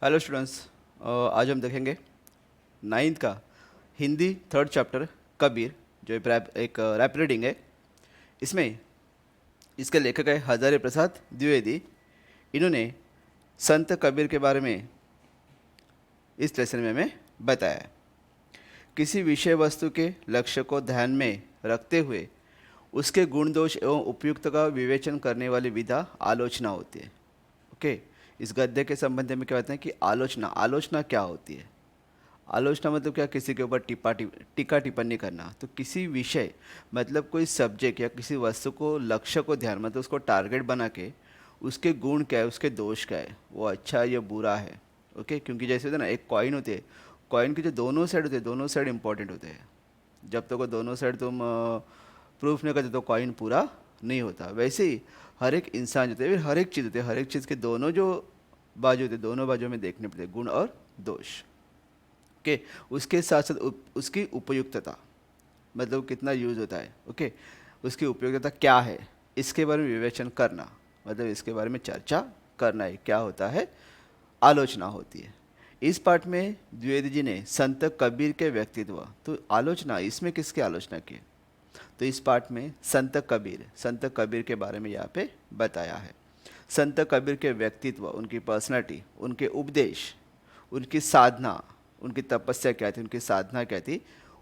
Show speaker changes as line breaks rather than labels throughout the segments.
Hello students. आज हम देखेंगे नाइन्थ का हिंदी थर्ड चैप्टर कबीर, जो एक रैप रीडिंग है। इसमें इसके लेखक है हजारी प्रसाद द्विवेदी। इन्होंने संत कबीर के बारे में इस लेसन में हमें बताया है। किसी विषय वस्तु के लक्ष्य को ध्यान में रखते हुए उसके गुण दोष एवं उपयुक्त का विवेचन करने वाली विधा आलोचना होती है। ओके, इस गद्य के संबंध में क्या कहते हैं कि आलोचना आलोचना क्या होती है। आलोचना मतलब क्या, किसी के ऊपर टीका टिप्पणी करना। तो किसी विषय मतलब कोई सब्जेक्ट या किसी वस्तु को लक्ष्य को ध्यान मतलब उसको टारगेट बना के उसके गुण क्या है, उसके दोष क्या है, वो अच्छा है या बुरा है। ओके, क्योंकि जैसे होता है ना, एक कॉइन होते हैं, कॉइन के जो दोनों साइड होते हैं दोनों साइड इंपॉर्टेंट होते हैं। जब तक वो दोनों साइड तुम प्रूफ नहीं करते तो कॉइन पूरा नहीं होता। वैसे ही हर एक इंसान जो होते हैं, हर एक चीज़ होती है, हर एक चीज़ के दोनों जो बाजू होते हैं दोनों बाजू में देखने पड़ते हैं, गुण और दोष के। उसके साथ साथ उसकी उपयुक्तता मतलब कितना यूज होता है। ओके, उसकी उपयुक्तता क्या है इसके बारे में विवेचन करना, मतलब इसके बारे में चर्चा करना है, क्या होता है, आलोचना होती है। इस पाठ में द्विवेदी जी ने संत कबीर के व्यक्तित्व, तो आलोचना इसमें किसकी आलोचना की है? तो इस पाठ में संत कबीर के बारे में यहाँ पे बताया है। संत कबीर के व्यक्तित्व, उनकी पर्सनालिटी, उनके उपदेश, उनकी साधना, उनकी तपस्या क्या थी, उनकी साधना क्या थी,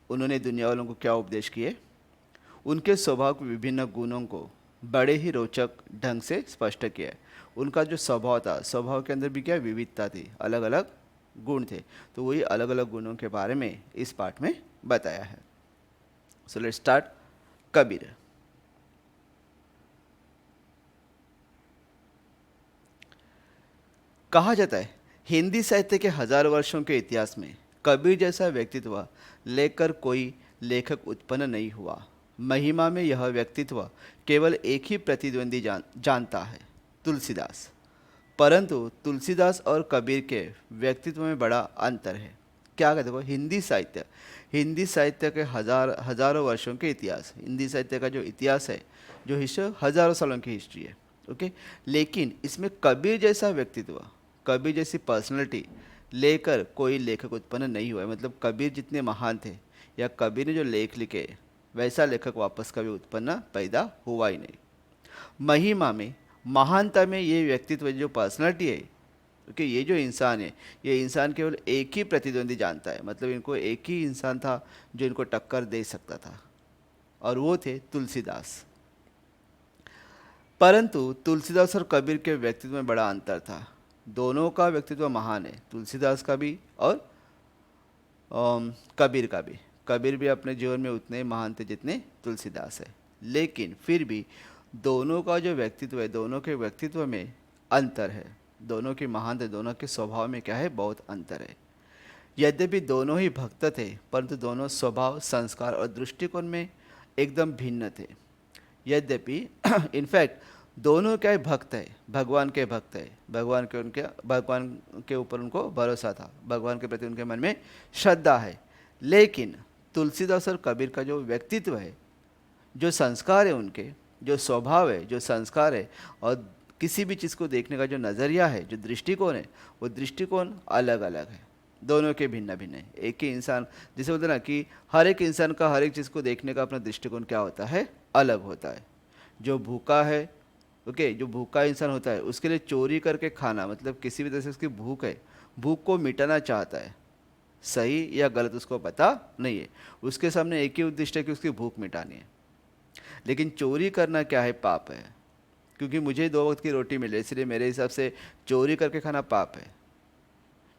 उन्होंने दुनिया वालों को क्या उपदेश किए, उनके स्वभाव के विभिन्न गुणों को बड़े ही रोचक ढंग से स्पष्ट किया है। उनका जो स्वभाव था, स्वभाव के अंदर भी क्या विविधता थी, अलग अलग गुण थे। तो वही अलग अलग गुणों के बारे में इस पाठ में बताया है। So let's start. कबीर। कहा जाता है हिंदी साहित्य के हजारों वर्षों के इतिहास में कबीर जैसा व्यक्तित्व लेकर कोई लेखक उत्पन्न नहीं हुआ। महिमा में यह व्यक्तित्व केवल एक ही प्रतिद्वंदी जानता है, तुलसीदास। परंतु तुलसीदास और कबीर के व्यक्तित्व में बड़ा अंतर है। क्या कहते हो, हिंदी साहित्य के हजारों वर्षों के इतिहास, हिंदी साहित्य का जो इतिहास है, जो हिस्ट्री हजारों सालों की हिस्ट्री है। ओके, लेकिन इसमें कबीर जैसा व्यक्तित्व, कबीर जैसी पर्सनैलिटी लेकर कोई लेखक उत्पन्न नहीं हुआ है। मतलब कबीर जितने महान थे या कबीर ने जो लेख लिखे वैसा लेखक वापस कभी उत्पन्न पैदा हुआ ही नहीं। महिमा में, महानता में ये व्यक्तित्व जो पर्सनैलिटी है, क्योंकि ये जो इंसान है, ये इंसान केवल एक ही प्रतिद्वंदी जानता है। मतलब इनको एक ही इंसान था जो इनको टक्कर दे सकता था, और वो थे तुलसीदास। परंतु तुलसीदास और कबीर के व्यक्तित्व में बड़ा अंतर था। दोनों का व्यक्तित्व महान है, तुलसीदास का भी और कबीर का भी। कबीर भी अपने जीवन में उतने महान थे जितने तुलसीदास है। लेकिन फिर भी दोनों का जो व्यक्तित्व है, दोनों के व्यक्तित्व में अंतर है। दोनों की महानता, दोनों के स्वभाव में क्या है, बहुत अंतर है। यद्यपि दोनों ही भक्त थे, परंतु दोनों स्वभाव, संस्कार और दृष्टिकोण में एकदम भिन्न थे। यद्यपि इनफैक्ट दोनों क्या है, भक्त है, भगवान के भक्त है। भगवान के ऊपर उनको भरोसा था, भगवान के प्रति उनके मन में श्रद्धा है। लेकिन तुलसीदास और कबीर का जो व्यक्तित्व है, जो संस्कार है, उनके जो स्वभाव है, जो संस्कार है, और किसी भी चीज़ को देखने का जो नज़रिया है, जो दृष्टिकोण है, वो दृष्टिकोण अलग अलग है। दोनों के भिन्न भिन्न है। एक ही इंसान, जैसे बोलते हैं ना कि हर एक इंसान का हर एक चीज़ को देखने का अपना दृष्टिकोण क्या होता है, अलग होता है। जो भूखा है, ओके, जो भूखा इंसान होता है उसके लिए चोरी करके खाना, मतलब किसी भी तरह से उसकी भूख है, भूख को मिटाना चाहता है। सही या गलत उसको पता नहीं है, उसके सामने एक ही उद्देश्य है कि उसकी भूख मिटानी है। लेकिन चोरी करना क्या है, पाप है। क्योंकि मुझे दो वक्त की रोटी मिले, इसलिए मेरे हिसाब से चोरी करके खाना पाप है।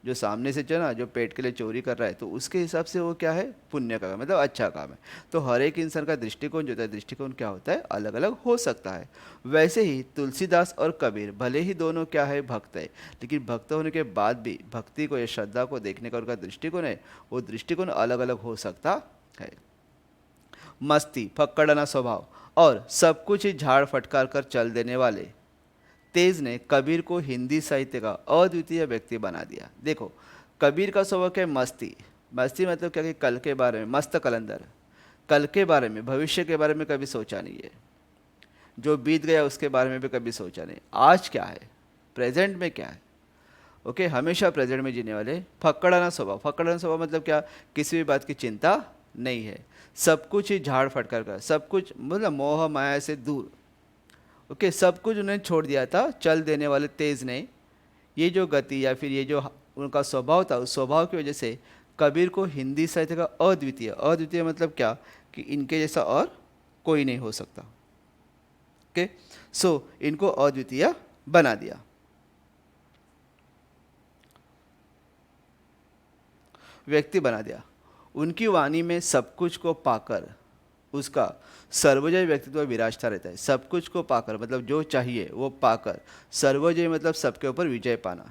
जो सामने से चला, जो पेट के लिए चोरी कर रहा है, तो उसके हिसाब से वो क्या है, पुण्य का काम, मतलब अच्छा काम है। तो हर एक इंसान का दृष्टिकोण जो होता है, दृष्टिकोण क्या होता है, अलग अलग हो सकता है। वैसे ही तुलसीदास और कबीर भले ही दोनों क्या है, भक्त है, लेकिन भक्त होने के बाद भी भक्ति को या श्रद्धा को देखने का उनका दृष्टिकोण है, वो दृष्टिकोण अलग अलग हो सकता है। मस्ती, फक्कड़ना स्वभाव और सब कुछ ही झाड़ फटकार कर चल देने वाले तेज ने कबीर को हिंदी साहित्य का अद्वितीय व्यक्ति बना दिया। देखो, कबीर का स्वभाव है मस्ती। मस्ती मतलब क्या कि कल के बारे में, मस्त कलंदर, कल के बारे में, भविष्य के बारे में कभी सोचा नहीं है। जो बीत गया उसके बारे में भी कभी सोचा नहीं। आज क्या है, प्रेजेंट में क्या है, ओके, हमेशा प्रेजेंट में जीने वाले। फक्कड़ाना स्वभाव, फक्कड़ाना स्वभाव मतलब क्या, किसी भी बात की चिंता नहीं है, सब कुछ ही झाड़ फटकार कर, सब कुछ मतलब मोह माया से दूर। ओके, सब कुछ उन्हें छोड़ दिया था, चल देने वाले तेज नहीं। ये जो गति या फिर ये जो उनका स्वभाव था, उस स्वभाव की वजह से कबीर को हिंदी साहित्य का अद्वितीय, अद्वितीय मतलब क्या, कि इनके जैसा और कोई नहीं हो सकता। ओके, सो इनको अद्वितीय बना दिया। व्यक्ति बना दिया। उनकी वाणी में सब कुछ को पाकर उसका सर्वजय व्यक्तित्व विराजता रहता है। सब कुछ को पाकर मतलब जो चाहिए वो पाकर, सर्वजय मतलब सबके ऊपर विजय पाना,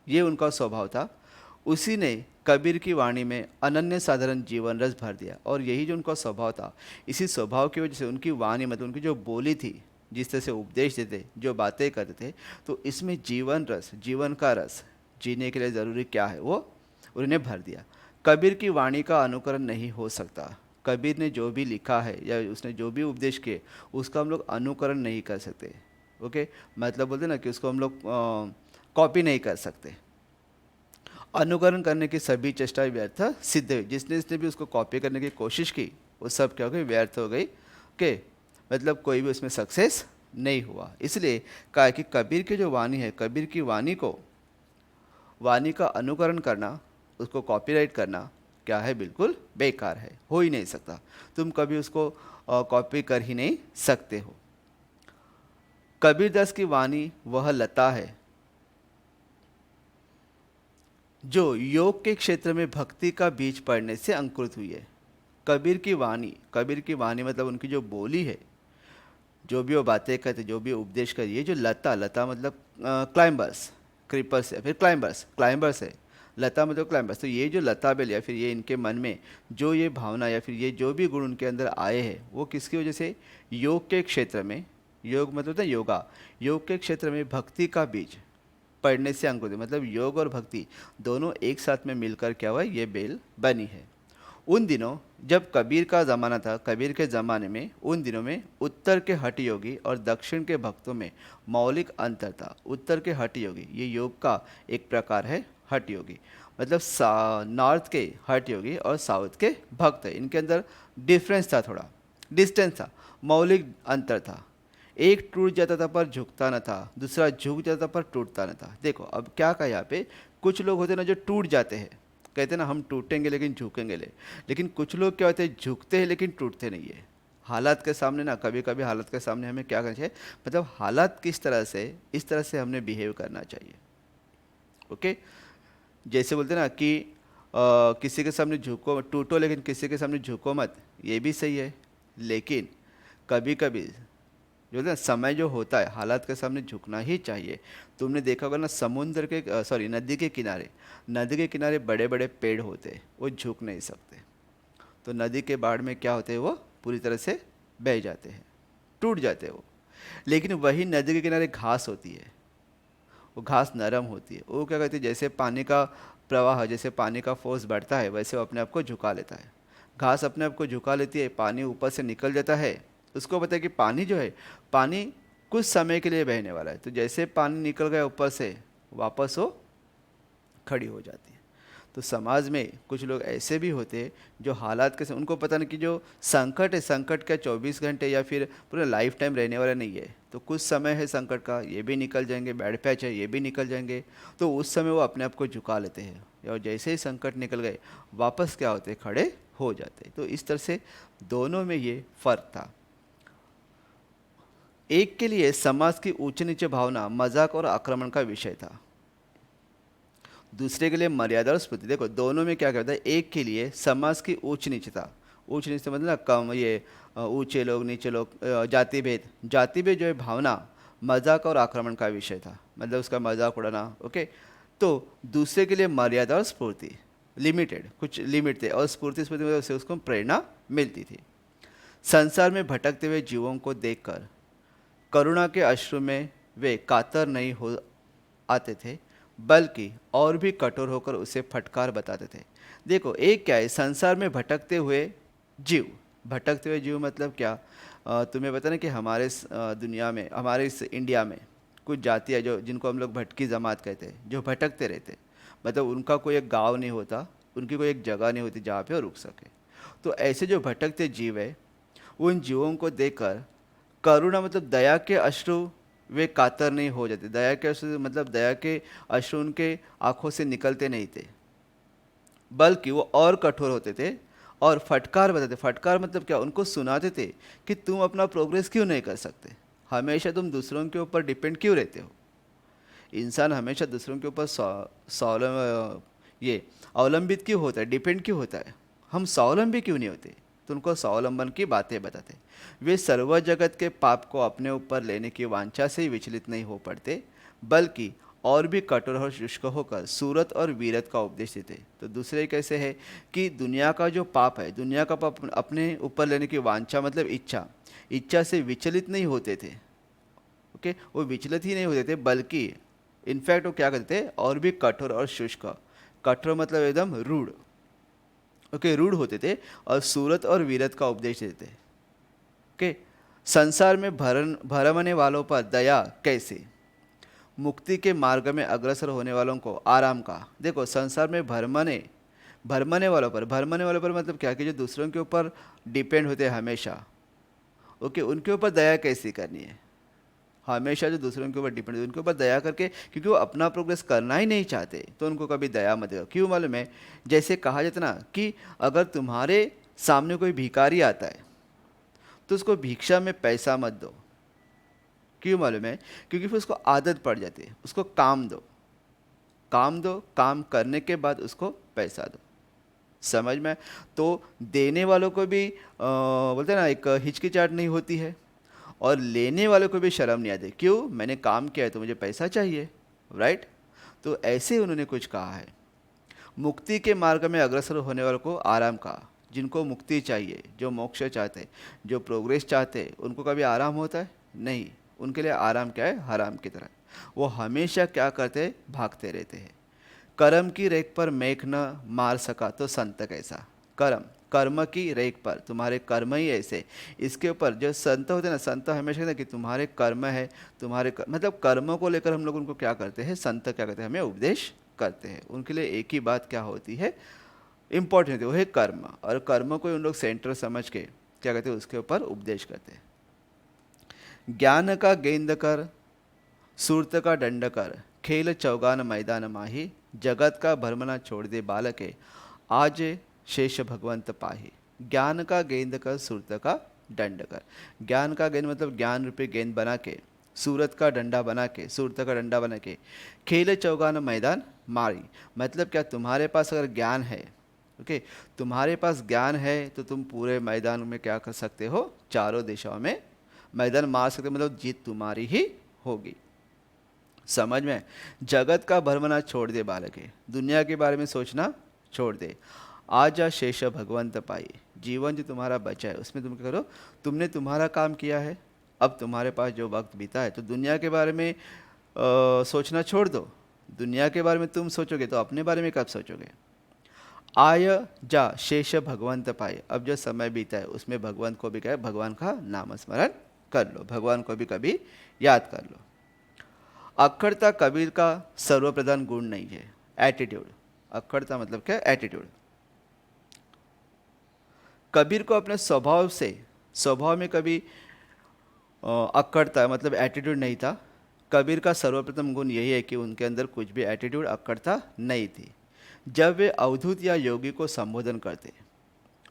ये उनका स्वभाव था। उसी ने कबीर की वाणी में अनन्य साधारण जीवन रस भर दिया, और यही जो उनका स्वभाव था, इसी स्वभाव की वजह से उनकी वाणी मतलब उनकी जो बोली थी, जिस तरह से उपदेश देते, जो बातें करते थे, तो इसमें जीवन रस, जीवन का रस, जीने के लिए ज़रूरी क्या है वो उन्हें भर दिया। कबीर की वाणी का अनुकरण नहीं हो सकता। कबीर ने जो भी लिखा है या उसने जो भी उपदेश किए, उसका हम लोग अनुकरण नहीं कर सकते। ओके, मतलब बोलते ना कि उसको हम लोग कॉपी नहीं कर सकते। अनुकरण करने की सभी चेष्टाएं व्यर्थ सिद्ध हुई। जिसने भी उसको कॉपी करने की कोशिश की, वो सब क्या हो गई, व्यर्थ हो गई। ओके, मतलब कोई भी उसमें सक्सेस नहीं हुआ। इसलिए कहा कि कबीर की जो वाणी है, कबीर की वाणी को, वाणी का अनुकरण करना, उसको कॉपीराइट करना क्या है, बिल्कुल बेकार है, हो ही नहीं सकता। तुम कभी उसको कॉपी कर ही नहीं सकते हो। कबीरदास की वाणी वह लता है जो योग के क्षेत्र में भक्ति का बीज पड़ने से अंकुरित हुई है। कबीर की वाणी, कबीर की वाणी मतलब उनकी जो बोली है, जो भी वो बातें करते, जो भी उपदेश कर, ये जो लता, लता मतलब क्लाइंबर्स, क्रीपर्स है, फिर क्लाइंबर्स, क्लाइंबर्स है, लता मतलब क्लाइंबर्स। तो ये जो लता बेल या फिर ये इनके मन में जो ये भावना या फिर ये जो भी गुण उनके अंदर आए हैं, वो किसकी वजह से, योग के क्षेत्र में, योग मतलब होता है योगा, योग के क्षेत्र में भक्ति का बीज पढ़ने से अंकुरित, मतलब योग और भक्ति दोनों एक साथ में मिलकर क्या हुआ, ये बेल बनी है। उन दिनों जब कबीर का ज़माना था, कबीर के ज़माने में, उन दिनों में उत्तर के हठ योगी और दक्षिण के भक्तों में मौलिक अंतर था। उत्तर के हठ योगी, ये योग का एक प्रकार है, हठ योगी मतलब नॉर्थ के हठ योगी और साउथ के भक्त है, इनके अंदर डिफरेंस था, थोड़ा डिस्टेंस था, मौलिक अंतर था। एक टूट जाता था पर झुकता न था, दूसरा झुक जाता पर टूटता न था। देखो अब क्या कहा यहाँ पे, कुछ लोग होते हैं ना जो टूट जाते हैं, कहते हैं ना हम टूटेंगे लेकिन झुकेंगे लेकिन कुछ लोग क्या होते हैं, झुकते हैं लेकिन टूटते नहीं है। हालात के सामने ना, कभी कभी हालात के सामने हमें क्या करना चाहिए, मतलब हालात किस तरह से, इस तरह से हमने बिहेव करना चाहिए। ओके, जैसे बोलते हैं ना कि किसी के सामने झुको, टूटो लेकिन किसी के सामने झुको मत, ये भी सही है। लेकिन कभी कभी जो है ना, समय जो होता है, हालात के सामने झुकना ही चाहिए। तुमने देखा होगा ना, समुद्र के सॉरी नदी के किनारे, नदी के किनारे बड़े बड़े पेड़ होते हैं, वो झुक नहीं सकते, तो नदी के बाढ़ में क्या होते हैं, वो पूरी तरह से बह जाते हैं, टूट जाते हैं वो। लेकिन वही नदी के किनारे घास होती है, वो घास नरम होती है, वो क्या कहती है, जैसे पानी का प्रवाह, जैसे पानी का फोर्स बढ़ता है, वैसे वो अपने आप को झुका लेता है। घास अपने आप को झुका लेती है, पानी ऊपर से निकल जाता है। उसको पता है कि पानी जो है, पानी कुछ समय के लिए बहने वाला है, तो जैसे पानी निकल गया ऊपर से, वापस वो खड़ी हो जाती है। तो समाज में कुछ लोग ऐसे भी होते हैं जो हालात के, उनको पता नहीं कि जो संकट है, संकट क्या 24 घंटे या फिर पूरा लाइफ टाइम रहने वाला नहीं है, तो कुछ समय है संकट का, ये भी निकल जाएंगे, बैड पैच है, ये भी निकल जाएंगे, तो उस समय वो अपने आप को झुका लेते हैं, और जैसे ही संकट निकल गए, वापस क्या होते, खड़े हो जाते। तो इस तरह से दोनों में ये फर्क था। एक के लिए समाज की ऊंचे नीचे भावना मजाक और आक्रमण का विषय था, दूसरे के लिए मर्यादा और स्मृति। देखो दोनों में क्या कहता है, एक के लिए समाज की ऊंच नीचता, ऊंच नीच मतलब ना कम, ये ऊंचे लोग नीचे लोग, जाति भेद, जाति भेद जो है भावना मजाक और आक्रमण का विषय था, मतलब उसका मजाक उड़ाना। ओके, तो दूसरे के लिए मर्यादा और स्फूर्ति, लिमिटेड, कुछ लिमिट थे, और स्फूर्ति स्मृति मतलब से उसको प्रेरणा मिलती थी। संसार में भटकते हुए जीवों को देखकर करुणा के अश्रु में वे कातर नहीं हो आते थे, बल्कि और भी कठोर होकर उसे फटकार बताते थे। देखो एक क्या है, संसार में भटकते हुए जीव, भटकते हुए जीव मतलब क्या, तुम्हें पता ना कि हमारे दुनिया में, हमारे इस इंडिया में कुछ जाति है जो जिनको हम लोग भटकी जमात कहते हैं, जो भटकते रहते, मतलब उनका कोई एक गांव नहीं होता, उनकी कोई एक जगह नहीं होती जहाँ पे वो रुक सके। तो ऐसे जो भटकते जीव है, उन जीवों को देखकर करुणा मतलब दया के अश्रु वे कातर नहीं हो जाते। दया के अश्रु मतलब दया के अश्रु उनके आंखों से निकलते नहीं थे, बल्कि वो और कठोर होते थे और फटकार बताते। फटकार मतलब क्या, उनको सुनाते थे कि तुम अपना प्रोग्रेस क्यों नहीं कर सकते, हमेशा तुम दूसरों के ऊपर डिपेंड क्यों रहते हो। इंसान हमेशा दूसरों के ऊपर ये अवलंबित क्यों होता है, डिपेंड क्यों होता है, हम स्वावलंबी क्यों नहीं होते। तो उनको स्वावलंबन की बातें बताते। वे सर्व जगत के पाप को अपने ऊपर लेने की वांछा से ही विचलित नहीं हो पड़ते, बल्कि और भी कठोर और शुष्क होकर सूरत और वीरत का उपदेश देते। तो दूसरे कैसे है कि दुनिया का जो पाप है, दुनिया का पाप अपने ऊपर लेने की वांछा मतलब इच्छा, इच्छा से विचलित नहीं होते थे। ओके, वो विचलित ही नहीं होते थे, बल्कि इनफैक्ट वो क्या करते थे, और भी कठोर और शुष्क। कठोर मतलब एकदम रूढ़, ओके, रूढ़ होते थे और सूरत और वीरत का उपदेश देते। ओके, संसार में भरमने वालों पर दया कैसे, मुक्ति के मार्ग में अग्रसर होने वालों को आराम का। देखो, संसार में भरमने वालों पर मतलब क्या कि जो दूसरों के ऊपर डिपेंड होते हैं हमेशा, ओके, उनके ऊपर दया कैसी करनी है। हमेशा जो दूसरों के ऊपर डिपेंड है उनके ऊपर दया करके, क्योंकि वो अपना प्रोग्रेस करना ही नहीं चाहते, तो उनको कभी दया मत करो। क्यों मालूम है, जैसे कहा जाता ना कि अगर तुम्हारे सामने कोई भिखारी आता है तो उसको भिक्षा में पैसा मत दो। क्यों मालूम है, क्योंकि फिर उसको आदत पड़ जाती है। उसको काम दो, काम दो, काम करने के बाद उसको पैसा दो। समझ में? तो देने वालों को भी बोलते हैं ना, एक हिचकिचाहट नहीं होती है, और लेने वालों को भी शर्म नहीं आती। क्यों, मैंने काम किया है तो मुझे पैसा चाहिए, राइट। तो ऐसे उन्होंने कुछ कहा है। मुक्ति के मार्ग में अग्रसर होने वालों को आराम कहा। जिनको मुक्ति चाहिए, जो मोक्ष चाहते, जो प्रोग्रेस चाहते, उनको कभी आराम होता है नहीं। उनके लिए आराम क्या है, हराम की तरह। वो हमेशा क्या करते, भागते रहते हैं। कर्म की रेख पर मेघ न मार सका तो संत कैसा। कर्म, कर्म की रेख पर, तुम्हारे कर्म ही ऐसे, इसके ऊपर जो संत होते हैं ना, संत हमेशा कहते हैं कि तुम्हारे कर्म है, मतलब कर्मों को लेकर हम लोग उनको क्या करते हैं, संत क्या करते हैं, हमें उपदेश करते हैं। उनके लिए एक ही बात क्या होती है, इंपॉर्टेंट होती है, वो है कर्म। और कर्म को उन लोग सेंटर समझ के क्या कहते हैं, उसके ऊपर उपदेश करते हैं। ज्ञान का गेंद कर, सूरत का दंड कर, खेल चौगान मैदान माही, जगत का भरमना छोड़ दे बालके, आज शेष भगवंत पाही। ज्ञान का गेंद कर, सूरत का दंड कर। ज्ञान का गेंद मतलब ज्ञान रूपी गेंद बना के, सूरत का डंडा बना के, सूरत का डंडा बना के, खेल चौगान मैदान मारी। मतलब क्या, तुम्हारे पास अगर ज्ञान है, ओके, तुम्हारे पास ज्ञान है तो तुम पूरे मैदान में क्या कर सकते हो, चारों दिशाओं में मैदान मार सकते, मतलब जीत तुम्हारी ही होगी। समझ में? जगत का भरमना छोड़ दे बालके, दुनिया के बारे में सोचना छोड़ दे। आज शेष भगवंत पाई, जीवन जो तुम्हारा बचा है उसमें तुम क्या करो, तुमने तुम्हारा काम किया है, अब तुम्हारे पास जो वक्त बीता है तो दुनिया के बारे में सोचना छोड़ दो। दुनिया के बारे में तुम सोचोगे तो अपने बारे में कब सोचोगे। आय जा शेष भगवंत पाए, अब जो समय बीता है उसमें भगवंत को भी क्या है, भगवान का नाम स्मरण कर लो, भगवान को भी कभी याद कर लो। अक्खड़ता कबीर का सर्वप्रधान गुण नहीं है, एटीट्यूड। अक्खड़ता मतलब क्या, एटीट्यूड। कबीर को अपने स्वभाव में कभी अक्खड़ता मतलब एटीट्यूड नहीं था। कबीर का सर्वप्रथम गुण यही है कि उनके अंदर कुछ भी एटीट्यूड, अक्खड़ता नहीं थी। जब वे अवधूत या योगी को संबोधन करते,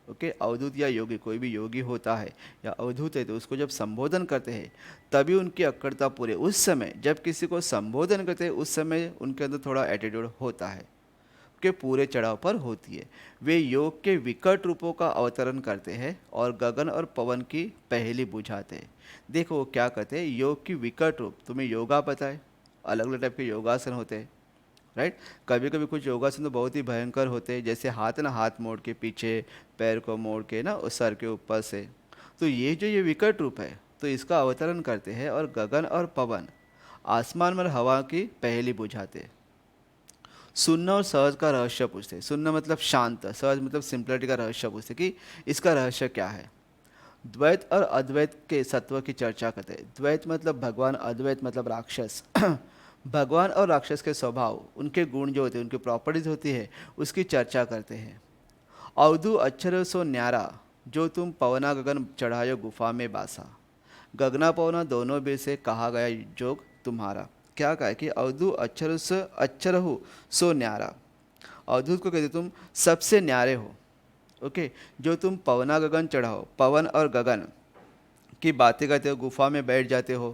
ओके, अवधूत या योगी, कोई भी योगी होता है या अवधूत है तो उसको जब संबोधन करते हैं तभी उनकी अक्खड़ता पूरे, उस समय जब किसी को संबोधन करते हैं उस समय उनके अंदर थोड़ा एटीट्यूड होता है, के पूरे चढ़ाव पर होती है। वे योग के विकट रूपों का अवतरण करते हैं और गगन और पवन की पहेली बुझाते हैं। देखो वो क्या करते हैं, योग की विकट रूप, तुम्हें योगा पता है, अलग अलग टाइप के योगासन होते हैं, राइट। कभी कभी कुछ योगासन तो बहुत ही भयंकर होते हैं, जैसे हाथ ना, हाथ मोड़ के पीछे, पैर को मोड़ के ना, उस सर के ऊपर से। तो ये जो ये विकट रूप है तो इसका अवतरण करते हैं, और गगन और पवन, आसमान में हवा की पहेली बुझाते हैं। सुनना और सहज का रहस्य पूछते, सुनना मतलब शांत, सहज मतलब सिंपलिटी का रहस्य पूछते कि इसका रहस्य क्या है। द्वैत और अद्वैत के सत्व की चर्चा करते हैं। द्वैत मतलब भगवान, अद्वैत मतलब राक्षस। भगवान और राक्षस के स्वभाव, उनके गुण जो होते हैं, उनकी प्रॉपर्टीज होती है, उसकी चर्चा करते हैं। अवधु अक्षर सो न्यारा, जो तुम पवना गगन चढ़ायो गुफा में बासा। गगना पवना दोनों भी से कहा गया जोग तुम्हारा। क्या कहा है कि अवधु अक्षर से अक्षर हो सो न्यारा, अवधूत को कहते तुम सबसे न्यारे हो। ओके, जो तुम पवना गगन चढ़ाओ, पवन और गगन की बातें करते हो, गुफा में बैठ जाते हो।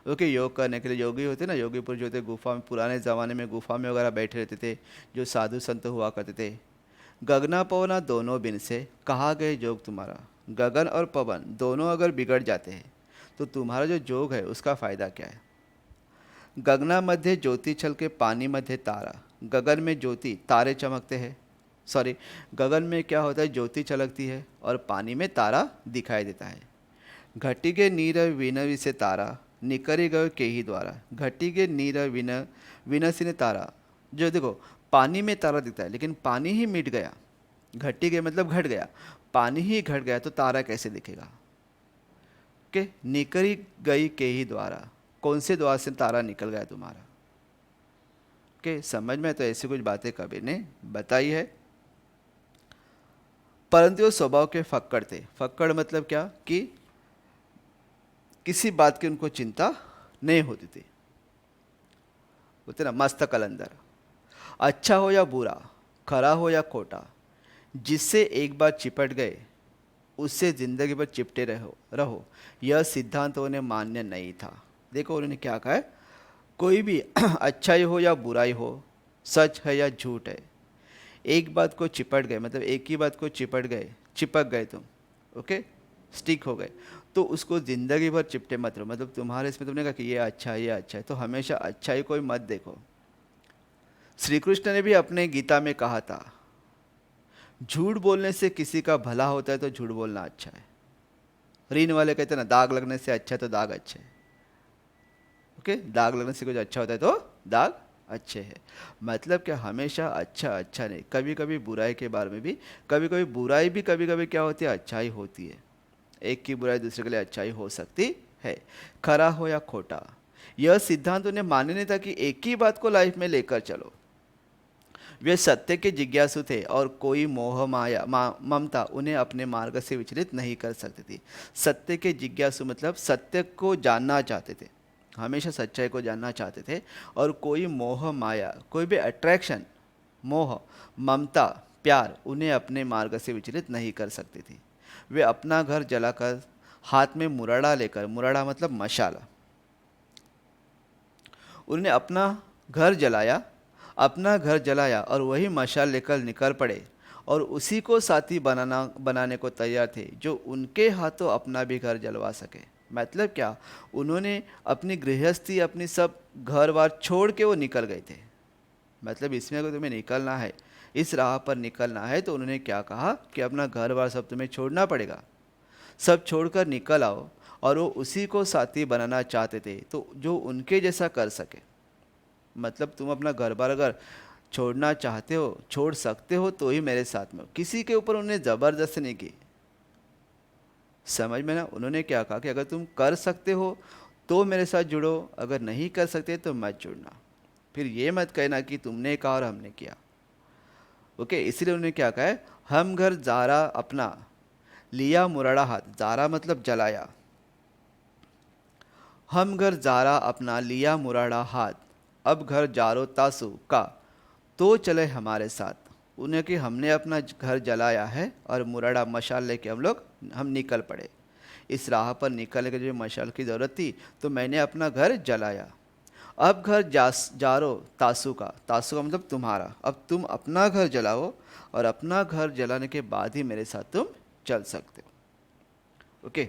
ओके, योग करने के लिए योगी होते ना, योगी पुरुष जो होते गुफा में, पुराने ज़माने में गुफा में वगैरह बैठे रहते थे, जो साधु संत हुआ करते थे। गगना पवना दोनों बिन से कहा गए जोग तुम्हारा। गगन और पवन दोनों अगर बिगड़ जाते हैं तो तुम्हारा जो जोग है उसका फ़ायदा क्या है। गगना मध्य ज्योति छल के पानी मध्य तारा। गगन में ज्योति, तारे चमकते हैं। सॉरी, गगन में क्या होता है, ज्योति चमकती है और पानी में तारा दिखाई देता है। घटी के नीर विनवि से तारा, निकरी गए के ही द्वारा। घटी के नीर विनसी ने तारा, जो देखो पानी में तारा दिखता है लेकिन पानी ही मिट गया, घटी के मतलब घट गया, पानी ही घट गया तो तारा कैसे दिखेगा। के निकरी गई के ही द्वारा, कौन से द्वार से तारा निकल गया तुम्हारा। के समझ में तो ऐसी कुछ बातें कबीर ने बताई है। परंतु वो स्वभाव के फक्कड़ थे। फक्कड़ मतलब क्या कि किसी बात की उनको चिंता नहीं होती थी, बोलते ना मस्त कलंदर। अच्छा हो या बुरा, खरा हो या खोटा, जिससे एक बार चिपट गए उससे जिंदगी भर चिपटे रहो रहो, यह सिद्धांत उन्हें मान्य नहीं था। देखो उन्होंने क्या कहा है, कोई भी अच्छाई हो या बुराई हो, सच है या झूठ है, एक बात को चिपट गए, मतलब एक ही बात को चिपट गए, चिपक गए तुम, ओके, स्टिक हो गए, तो उसको ज़िंदगी भर चिपटे मत रहो। मतलब तुम्हारे इसमें तुमने कहा कि ये अच्छा है, ये अच्छा है, तो हमेशा अच्छाई को ही मत देखो। श्री कृष्ण ने भी अपने गीता में कहा था, झूठ बोलने से किसी का भला होता है तो झूठ बोलना अच्छा है। ऋण वाले कहते हैं ना, दाग लगने से अच्छा है तो दाग अच्छे है। ओके, दाग लगने से कुछ अच्छा होता है तो दाग अच्छे हैं। मतलब क्या, हमेशा अच्छा अच्छा नहीं, कभी कभी बुराई के बारे में भी, कभी कभी बुराई भी कभी कभी क्या होती है, अच्छाई होती है। एक की बुराई दूसरे के लिए अच्छाई हो सकती है। खरा हो या खोटा, यह सिद्धांत उन्हें मान्य नहीं था कि एक ही बात को लाइफ में लेकर चलो। वे सत्य के जिज्ञासु थे और कोई मोह माया ममता उन्हें अपने मार्ग से विचलित नहीं कर सकती थी। सत्य के जिज्ञासु मतलब सत्य को जानना चाहते थे, हमेशा सच्चाई को जानना चाहते थे, और कोई मोह माया, कोई भी अट्रैक्शन, मोह, ममता, प्यार उन्हें अपने मार्ग से विचलित नहीं कर सकती थी। वे अपना घर जलाकर, हाथ में मुराड़ा लेकर, मुराड़ा मतलब मशाला, उन्होंने अपना घर जलाया और वही मशाल लेकर निकल पड़े और उसी को साथी बनाने को तैयार थे जो उनके हाथों अपना भी घर जलवा सके। मतलब क्या, उन्होंने अपनी गृहस्थी, अपनी सब घर बार छोड़ के वो निकल गए थे। मतलब इसमें अगर तुम्हें निकलना है, इस राह पर निकलना है, तो उन्होंने क्या कहा कि अपना घर बार सब तुम्हें छोड़ना पड़ेगा, सब छोड़कर निकल आओ। और वो उसी को साथी बनाना चाहते थे तो जो उनके जैसा कर सके। मतलब तुम अपना घर बार अगर छोड़ना चाहते हो, छोड़ सकते हो तो ही मेरे साथ में हो। किसी के ऊपर उन्होंने ज़बरदस्ती नहीं की, समझ में ना। उन्होंने क्या कहा कि अगर तुम कर सकते हो तो मेरे साथ जुड़ो, अगर नहीं कर सकते तो मत जुड़ना। फिर ये मत कहना कि तुमने कहा और हमने किया। ओके, इसलिए उन्होंने क्या कहा है, हम घर जारा अपना लिया मुराड़ा हाथ, जारा मतलब जलाया, हम घर जारा अपना लिया मुराड़ा हाथ, अब घर जारो तासु का तो चले हमारे साथ। उन्हें कि हमने अपना घर जलाया है और मुराड़ा मशाल लेके हम निकल पड़े। इस राह पर निकलने के जो मशाल की ज़रूरत थी तो मैंने अपना घर जलाया। अब घर जारो तासु का, तासु का मतलब तुम्हारा, अब तुम अपना घर जलाओ और अपना घर जलाने के बाद ही मेरे साथ तुम चल सकते हो। ओके,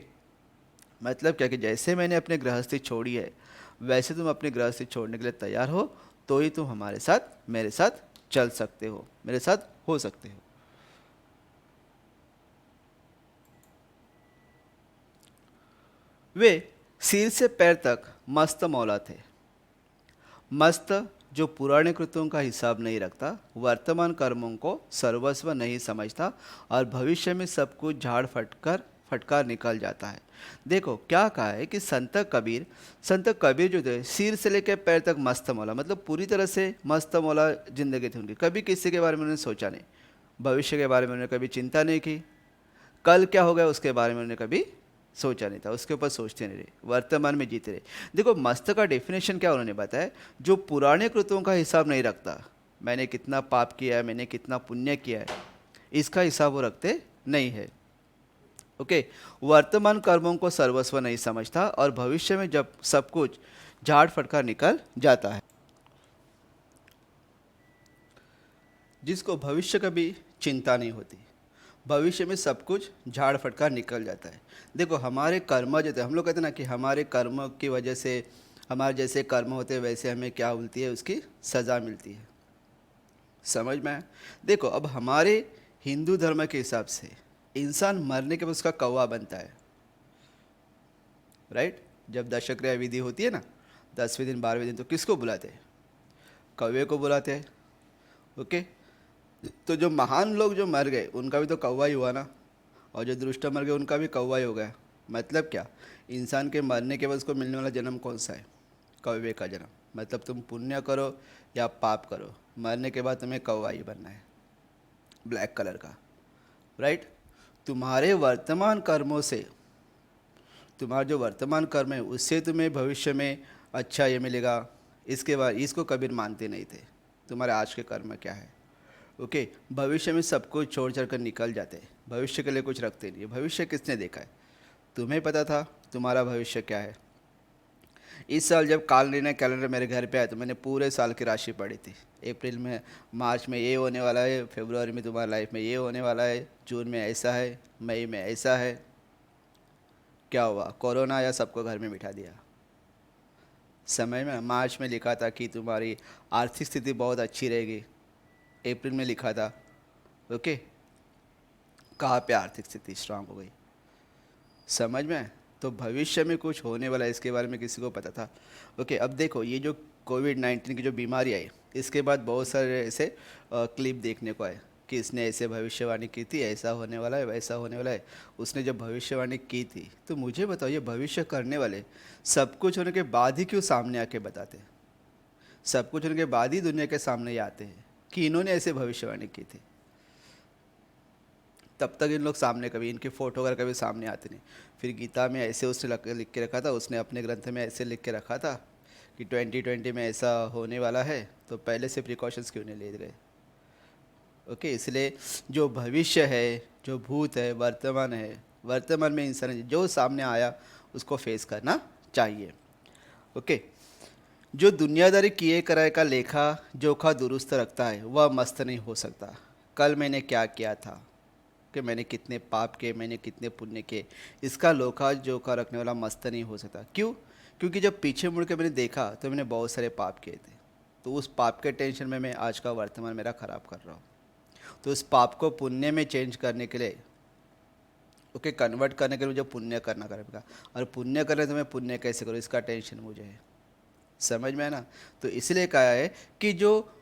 मतलब क्या कि जैसे मैंने अपनी गृहस्थी छोड़ी है वैसे तुम अपनी गृहस्थी छोड़ने के लिए तैयार हो तो ही तुम हमारे साथ, मेरे साथ चल सकते हो, मेरे साथ हो सकते हो। वे सिर से पैर तक मस्त मौला थे। मस्त जो पुराने कृत्यों का हिसाब नहीं रखता, वर्तमान कर्मों को सर्वस्व नहीं समझता और भविष्य में सब कुछ झाड़ फट कर फटकार निकल जाता है। देखो क्या कहा है कि संत कबीर जो थे सिर से लेकर पैर तक मस्त मौला, मतलब पूरी तरह से मस्त मौला जिंदगी थी उनकी। कभी किसी के बारे में उन्होंने सोचा नहीं, भविष्य के बारे में उन्होंने कभी चिंता नहीं की, कल क्या होगा उसके बारे में उन्होंने कभी सोचा नहीं था, उसके ऊपर सोचते नहीं रहे, वर्तमान में जीते रहे। देखो मस्त का डेफिनेशन क्या उन्होंने बताया, जो पुराने कृत्यों का हिसाब नहीं रखता, मैंने कितना पाप किया है, मैंने कितना पुण्य किया है, इसका हिसाब वो रखते नहीं है। ओके, वर्तमान कर्मों को सर्वस्व नहीं समझता और भविष्य में जब सब कुछ झाड़ फटकार निकल जाता है। जिसको भविष्य का भी चिंता नहीं होती, भविष्य में सब कुछ झाड़ फटकार निकल जाता है। देखो हमारे कर्म जो थे, हम लोग कहते हैं ना कि हमारे कर्म की वजह से हमारे जैसे कर्म होते हैं वैसे हमें क्या मिलती है, उसकी सज़ा मिलती है। समझ में आया? देखो अब हमारे हिंदू धर्म के हिसाब से इंसान मरने के बाद उसका कौवा बनता है, राइट। जब दशक्रिया विधि होती है ना, 10वें दिन 12वें दिन, तो किसको बुलाते हैं? कौवे को बुलाते हैं। ओके, तो जो महान लोग जो मर गए उनका भी तो कौवा ही हुआ ना, और जो दुष्ट मर गए उनका भी कौवा ही हो गया। मतलब क्या, इंसान के मरने के बाद उसको मिलने वाला जन्म कौन सा है? कौवे का जन्म। मतलब तुम पुण्य करो या पाप करो, मरने के बाद तुम्हें कौवा ही बनना है, ब्लैक कलर का, राइट। तुम्हारे वर्तमान कर्मों से, तुम्हारा जो वर्तमान कर्म है उससे तुम्हें भविष्य में अच्छा ये मिलेगा, इसके बाद इसको कबीर मानते नहीं थे। तुम्हारे आज के कर्म क्या है? ओके, भविष्य में सब कुछ छोड़ छाड़ कर निकल जाते हैं, भविष्य के लिए कुछ रखते नहीं है। भविष्य किसने देखा है? तुम्हें पता था तुम्हारा भविष्य क्या है। इस साल जब काल निर्णय कैलेंडर मेरे घर पे आया तो मैंने पूरे साल की राशि पढ़ी थी। अप्रैल में, मार्च में ये होने वाला है, फरवरी में तुम्हारी लाइफ में ये होने वाला है, जून में ऐसा है, मई में ऐसा है। क्या हुआ? कोरोना आया, सबको घर में बिठा दिया। समय में मार्च में लिखा था कि तुम्हारी आर्थिक स्थिति बहुत अच्छी रहेगी, अप्रैल में लिखा था। ओके, कहाँ पे आर्थिक स्थिति स्ट्रांग हो गई? समझ में? तो भविष्य में कुछ होने वाला है, इसके बारे में किसी को पता था? ओके, अब देखो ये जो कोविड-19 की जो बीमारी आई, इसके बाद बहुत सारे ऐसे क्लिप देखने को आए कि इसने ऐसे भविष्यवाणी की थी, ऐसा होने वाला है, वैसा होने वाला है। उसने जब भविष्यवाणी की थी तो मुझे बताओ, ये भविष्य करने वाले सब कुछ होने के बाद ही क्यों सामने आके बताते? सब कुछ होने के बाद ही दुनिया के सामने ये आते हैं कि इन्होंने ऐसे भविष्यवाणी की थी। तब तक इन लोग सामने कभी, इनके फोटो वगैरह कभी सामने आते नहीं। फिर गीता में ऐसे उसने लिख के रखा था, उसने अपने ग्रंथ में ऐसे लिख के रखा था कि 2020 में ऐसा होने वाला है, तो पहले से प्रिकॉशंस क्यों नहीं ले गए? ओके, इसलिए जो भविष्य है, जो भूत है, वर्तमान है, वर्तमान में इंसान जो सामने आया उसको फेस करना चाहिए। ओके, जो दुनियादारी किए कराए का लेखा जोखा दुरुस्त रखता है वह मस्त नहीं हो सकता। कल मैंने क्या किया था, कि मैंने कितने पाप किए, मैंने कितने पुण्य किए, इसका लोखा जोखा रखने वाला मस्त नहीं हो सकता। क्यों? क्योंकि जब पीछे मुड़ के मैंने देखा तो मैंने बहुत सारे पाप किए थे, तो उस पाप के टेंशन में मैं आज का वर्तमान मेरा ख़राब कर रहा हूँ। तो उस पाप को पुण्य में चेंज करने के लिए, ओके, कन्वर्ट करने के लिए मुझे पुण्य करना पड़ेगा। और पुण्य करने तो मैं पुण्य कैसे करूँ, इसका टेंशन मुझे है। समझ में है ना? तो इसलिए कहा है कि जो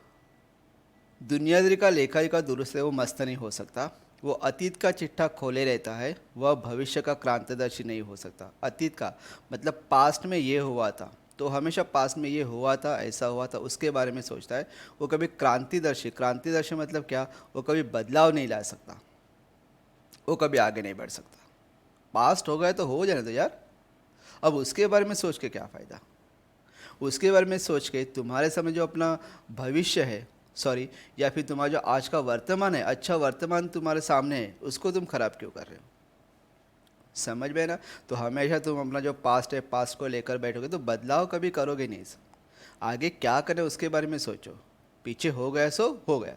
दुनियादारी का लेखा का दुरुस्त है वो मस्त नहीं हो सकता। वो अतीत का चिट्ठा खोले रहता है, वह भविष्य का क्रांतिदर्शी नहीं हो सकता। अतीत का मतलब पास्ट में ये हुआ था, तो हमेशा पास्ट में ये हुआ था, ऐसा हुआ था, उसके बारे में सोचता है। वो कभी क्रांतिदर्शी मतलब क्या, वो कभी बदलाव नहीं ला सकता, वो कभी आगे नहीं बढ़ सकता। पास्ट हो गया तो हो जाने दो यार, अब उसके बारे में सोच के क्या फ़ायदा? उसके बारे में सोच के तुम्हारे समय जो अपना भविष्य है, सॉरी, या फिर तुम्हारा जो आज का वर्तमान है, अच्छा वर्तमान तुम्हारे सामने है, उसको तुम खराब क्यों कर रहे हो? समझ में ना? तो हमेशा तुम अपना जो पास्ट है, पास्ट को लेकर बैठोगे तो बदलाव कभी करोगे नहीं। आगे क्या करें उसके बारे में सोचो। पीछे हो गया सो हो गया।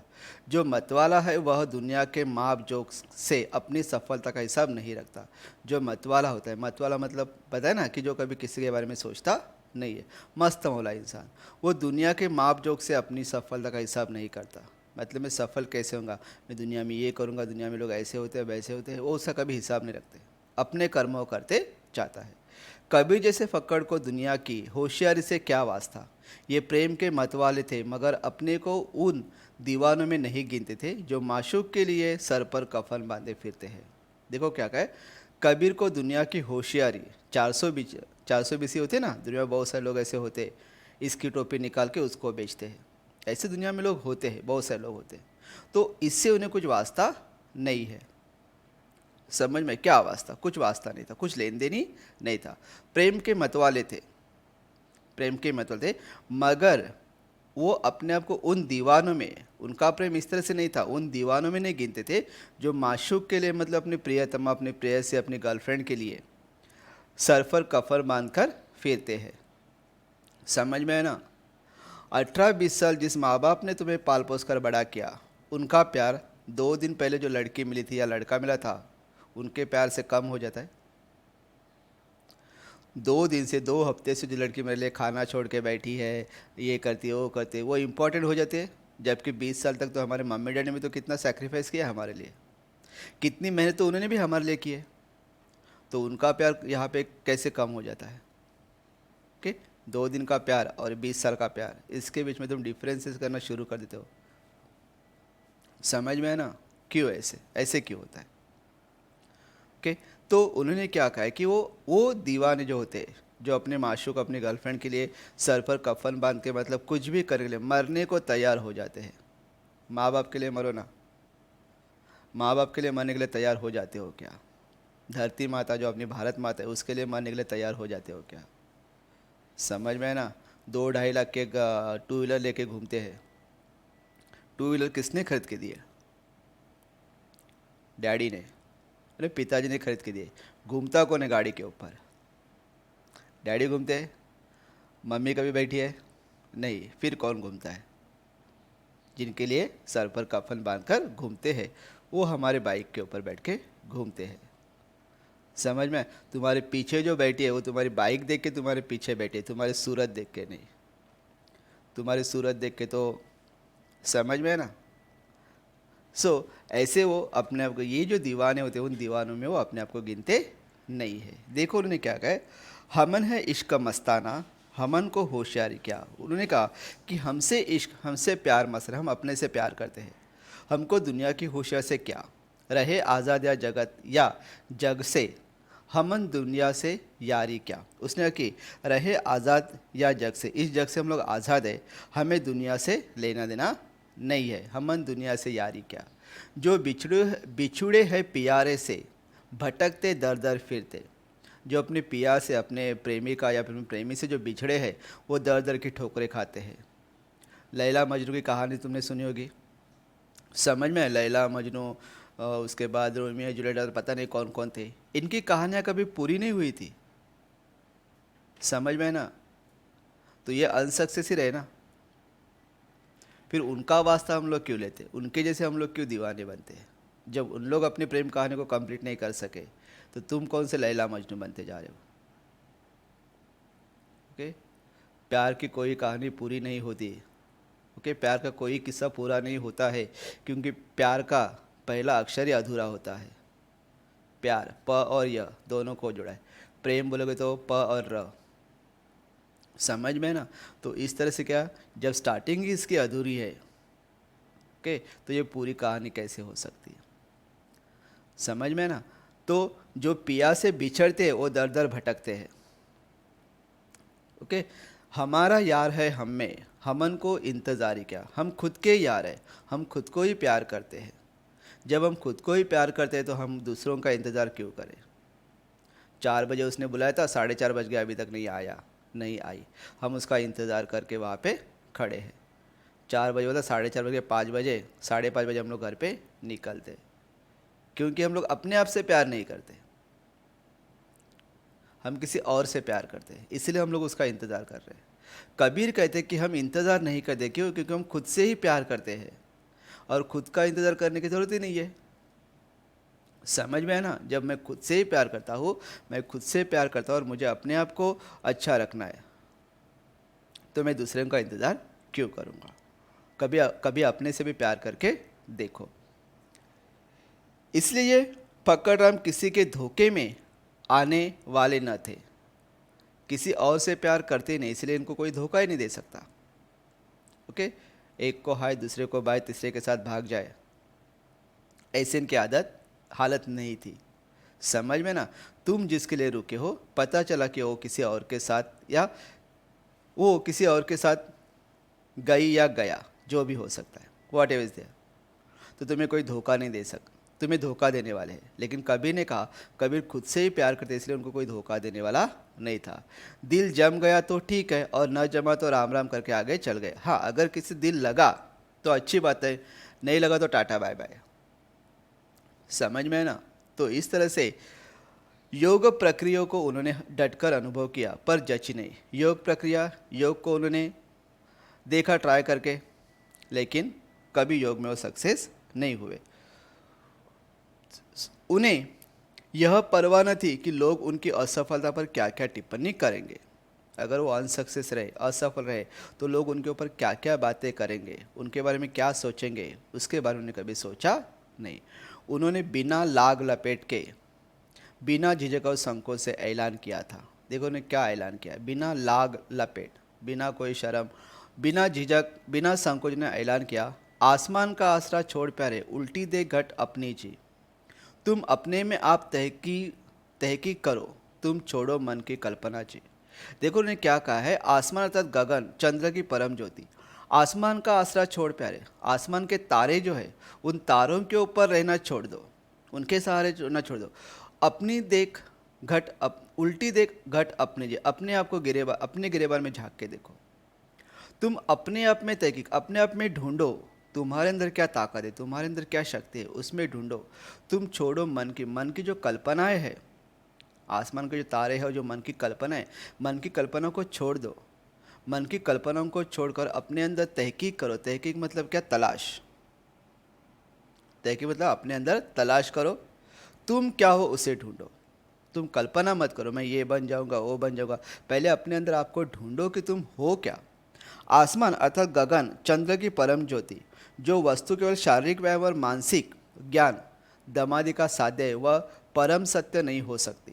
जो मतवाला है वह दुनिया के माप जोक से अपनी सफलता का हिसाब नहीं रखता। जो मतवाला होता है, मतवाला मतलब पता है ना, कि जो कभी किसी के बारे में सोचता नहीं है, मस्त मौला इंसान, वो दुनिया के माप जोक से अपनी सफलता का हिसाब नहीं करता। मतलब मैं सफल कैसे होऊंगा, मैं दुनिया में ये करूँगा, दुनिया में लोग ऐसे होते हैं वैसे होते हैं, वो उसका कभी हिसाब नहीं रखते, अपने कर्मों करते जाता है। कबीर जैसे फक्कड़ को दुनिया की होशियारी से क्या वास्ता। ये प्रेम के मतवाले थे मगर अपने को उन दीवानों में नहीं गिनते थे जो माशूक के लिए सर पर कफन बांधे फिरते हैं। देखो क्या कहे, कबीर को दुनिया की होशियारी 400 BC होते ना, दुनिया में बहुत सारे लोग ऐसे होते, इसकी टोपी निकाल के उसको बेचते हैं। ऐसे दुनिया में लोग होते हैं, बहुत सारे लोग होते हैं। तो इससे उन्हें कुछ वास्ता नहीं है। समझ में क्या वास्ता? कुछ वास्ता नहीं था, कुछ लेन देन ही नहीं था। प्रेम के मतवाले थे, प्रेम के मतवाले थे, मगर वो अपने आप को उन दीवानों में, उनका प्रेम इस तरह से नहीं था, उन दीवानों में नहीं गिनते थे जो माशूक के लिए, मतलब अपनी प्रियतमा, अपने प्रेयसी, अपनी गर्लफ्रेंड के लिए सर पर कफर बांधकर फिरते हैं। समझ में है ना? 18-20 साल जिस माँ बाप ने तुम्हें पाल पोस कर बड़ा किया, उनका प्यार 2 दिन पहले जो लड़की मिली थी या लड़का मिला था, उनके प्यार से कम हो जाता है? 2 दिन से, 2 हफ्ते से जो लड़की मेरे लिए खाना छोड़ के बैठी है, ये करती है, वो करती है, वो इम्पोर्टेंट हो जाती है? जबकि 20 साल तक तो हमारे मम्मी डैडी ने तो कितना सेक्रीफाइस किया हमारे लिए, कितनी मेहनत तो उन्होंने भी हमारे लिए की है। तो उनका प्यार यहाँ पे कैसे कम हो जाता है? कि 2 दिन का प्यार और 20 साल का प्यार, इसके बीच में तुम डिफरेंसेस करना शुरू कर देते हो। समझ में है ना? क्यों ऐसे, ऐसे क्यों होता है? ओके, तो उन्होंने क्या कहा है कि वो दीवाने जो होते हैं, जो अपने माशूक, अपनी गर्लफ्रेंड के लिए सर पर कफन बांध के, मतलब कुछ भी करने के लिए मरने को तैयार हो जाते हैं। माँ बाप के लिए मरो ना, माँ बाप के लिए मरने के लिए तैयार हो जाते हो क्या? धरती माता जो अपनी भारत माता है, उसके लिए मरने के लिए तैयार हो जाते हो क्या? समझ में है ना? 2-2.5 लाख के 2 व्हीलर लेके घूमते हैं। 2 व्हीलर किसने खरीद के दिए? डैडी ने, अरे पिताजी ने खरीद के दिए। घूमता कौन है गाड़ी के ऊपर? डैडी घूमते हैं। मम्मी कभी बैठी है? नहीं। फिर कौन घूमता है? जिनके लिए सर पर कफन बांधकर घूमते हैं, वो हमारे बाइक के ऊपर बैठ के घूमते हैं। समझ में? तुम्हारे पीछे जो बैठी है, वो तुम्हारी बाइक देख के तुम्हारे पीछे बैठी है, तुम्हारी सूरत देख के नहीं। तुम्हारी सूरत देख के तो, समझ में है ना? ऐसे वो अपने आप को, ये जो दीवाने होते हैं, उन दीवानों में वो अपने आप को गिनते नहीं है। देखो उन्होंने क्या कहा है, हमन है इश्क मस्ताना, हमन को होशियारी क्या। उन्होंने कहा कि हमसे इश्क, हमसे प्यार मसला, हम अपने से प्यार करते हैं, हमको दुनिया की होशियार से क्या। रहे आज़ाद या जगत या जग से, हमन दुनिया से यारी क्या। उसने कहा कि रहे आज़ाद या जग से, इस जग से हम लोग आज़ाद है, हमें दुनिया से लेना देना नहीं है, हमन दुनिया से यारी क्या। जो बिछुड़े है पियारे से, भटकते दर दर फिरते। जो अपने पिया से, अपने प्रेमी का या अपने प्रेमी से जो बिछड़े हैं, वो दर दर की ठोकरें खाते हैं। लैला मजनू की कहानी तुमने सुनी होगी। समझ में? लैला मजनू, उसके बाद रोमियो जूलियट, और पता नहीं कौन कौन थे, इनकी कहानियाँ कभी पूरी नहीं हुई थी। समझ में है ना? तो ये अनसक्सेस ही रहे ना। फिर उनका वास्ता हम लोग क्यों लेते? उनके जैसे हम लोग क्यों दीवाने बनते हैं? जब उन लोग अपनी प्रेम कहानी को कंप्लीट नहीं कर सके, तो तुम कौन से लैला मजनू बनते जा रहे हो? ओके, प्यार की कोई कहानी पूरी नहीं होती। ओके, प्यार का कोई किस्सा पूरा नहीं होता है, क्योंकि प्यार का पहला अक्षर ही अधूरा होता है। प्यार प और य दोनों को जुड़ा है। प्रेम बोलोगे तो प और र। समझ में ना? तो इस तरह से क्या, जब स्टार्टिंग ही इसकी अधूरी है, ओके, तो ये पूरी कहानी कैसे हो सकती है? समझ में ना? तो जो पिया से बिछड़ते हैं, वो दर दर भटकते हैं। ओके, हमारा यार है हम में, हमन को इंतज़ार ही क्या। हम खुद के यार है, हम खुद को ही प्यार करते हैं। जब हम खुद को ही प्यार करते हैं, तो हम दूसरों का इंतज़ार क्यों करें? 4 बजे उसने बुलाया था, 4:30 बज गया, अभी तक नहीं आया, नहीं आई, हम उसका इंतज़ार करके वहाँ पे खड़े हैं। 4 बजे बोला, 4:30 बजे, 5 बजे, 5:30 बजे हम लोग घर पे निकलते, क्योंकि हम लोग अपने आप से प्यार नहीं करते, हम किसी और से प्यार करते हैं, इसलिए हम लोग उसका इंतज़ार कर रहे हैं। कबीर कहते हैं कि हम इंतज़ार नहीं करते, क्यों? क्योंकि हम खुद से ही प्यार करते हैं, और खुद का इंतज़ार करने की ज़रूरत ही नहीं है। समझ में है ना? जब मैं खुद से ही प्यार करता हूँ, मैं खुद से प्यार करता हूँ और मुझे अपने आप को अच्छा रखना है, तो मैं दूसरे का इंतज़ार क्यों करूँगा? कभी कभी अपने से भी प्यार करके देखो। इसलिए ये फक्कड़ किसी के धोखे में आने वाले न थे, किसी और से प्यार करते नहीं, इसलिए इनको कोई धोखा ही नहीं दे सकता। ओके, एक को हाय, दूसरे को बाय, तीसरे के साथ भाग जाए, ऐसे इनकी आदत हालत नहीं थी। समझ में ना? तुम जिसके लिए रुके हो, पता चला कि वो किसी और के साथ, या वो किसी और के साथ गई या गया, जो भी हो सकता है, वॉट एवर इज देयर, तो तुम्हें कोई धोखा नहीं दे सकता, तुम्हें धोखा देने वाले हैं। लेकिन कबीर ने कहा, कबीर खुद से ही प्यार करते इसलिए उनको कोई धोखा देने वाला नहीं था। दिल जम गया तो ठीक है, और न जमा तो राम राम करके आगे चल गए। हाँ, अगर किसी दिल लगा तो अच्छी बात है, नहीं लगा तो टाटा बाय बाय। समझ में है ना? तो इस तरह से योग प्रक्रिया को उन्होंने डटकर अनुभव किया, पर जची नहीं। योग प्रक्रिया, योग को उन्होंने देखा ट्राई करके, लेकिन कभी योग में वो सक्सेस नहीं हुए। उन्हें यह परवाह न थी कि लोग उनकी असफलता पर क्या क्या टिप्पणी करेंगे। अगर वो अनसक्सेस रहे, असफल रहे, तो लोग उनके ऊपर क्या क्या बातें करेंगे, उनके बारे में क्या सोचेंगे, उसके बारे में उन्होंने कभी सोचा नहीं। उन्होंने बिना लाग लपेट के, बिना झिझक और संकोच से ऐलान किया था। देखो उन्होंने क्या ऐलान किया, बिना लाग लपेट, बिना कोई शर्म, बिना झिझक, बिना संकोच ने ऐलान किया, आसमान का आसरा छोड़ प्यारे, उल्टी दे घट अपनी जी। तुम अपने में आप तहकीक करो, तुम छोड़ो मन की कल्पना जी। देखो उन्होंने क्या कहा है, आसमान अर्थात गगन, चंद्र की परम ज्योति, आसमान का आसरा छोड़ प्यारे, आसमान के तारे जो है, उन तारों के ऊपर रहना छोड़ दो, उनके सहारे ना छोड़ दो। अपनी देख घट उल्टी देख घट अपने जी, अपने आप को गिरेबान, अपने गिरेबान में झांक के देखो। तुम अपने आप में तहकीक, अपने आप में ढूंढो, तुम्हारे अंदर क्या ताकत है, तुम्हारे अंदर क्या शक्ति है, उसमें ढूंढो। तुम छोड़ो मन की जो कल्पनाएं है, आसमान के जो तारे हैं, जो मन की कल्पना है, मन की कल्पना को छोड़ दो। मन की कल्पनाओं को छोड़कर अपने अंदर तहकीक करो। तहकीक मतलब क्या? तलाश। तहकीक मतलब अपने अंदर तलाश करो, तुम क्या हो उसे ढूंढो। तुम कल्पना मत करो मैं ये बन जाऊंगा, वो बन जाऊंगा। पहले अपने अंदर आपको ढूंढो कि तुम हो क्या। आसमान अर्थात गगन, चंद्र की परम ज्योति, जो वस्तु केवल शारीरिक व्यायाम और मानसिक ज्ञान दमादि का साध्य है, वह परम सत्य नहीं हो सकती।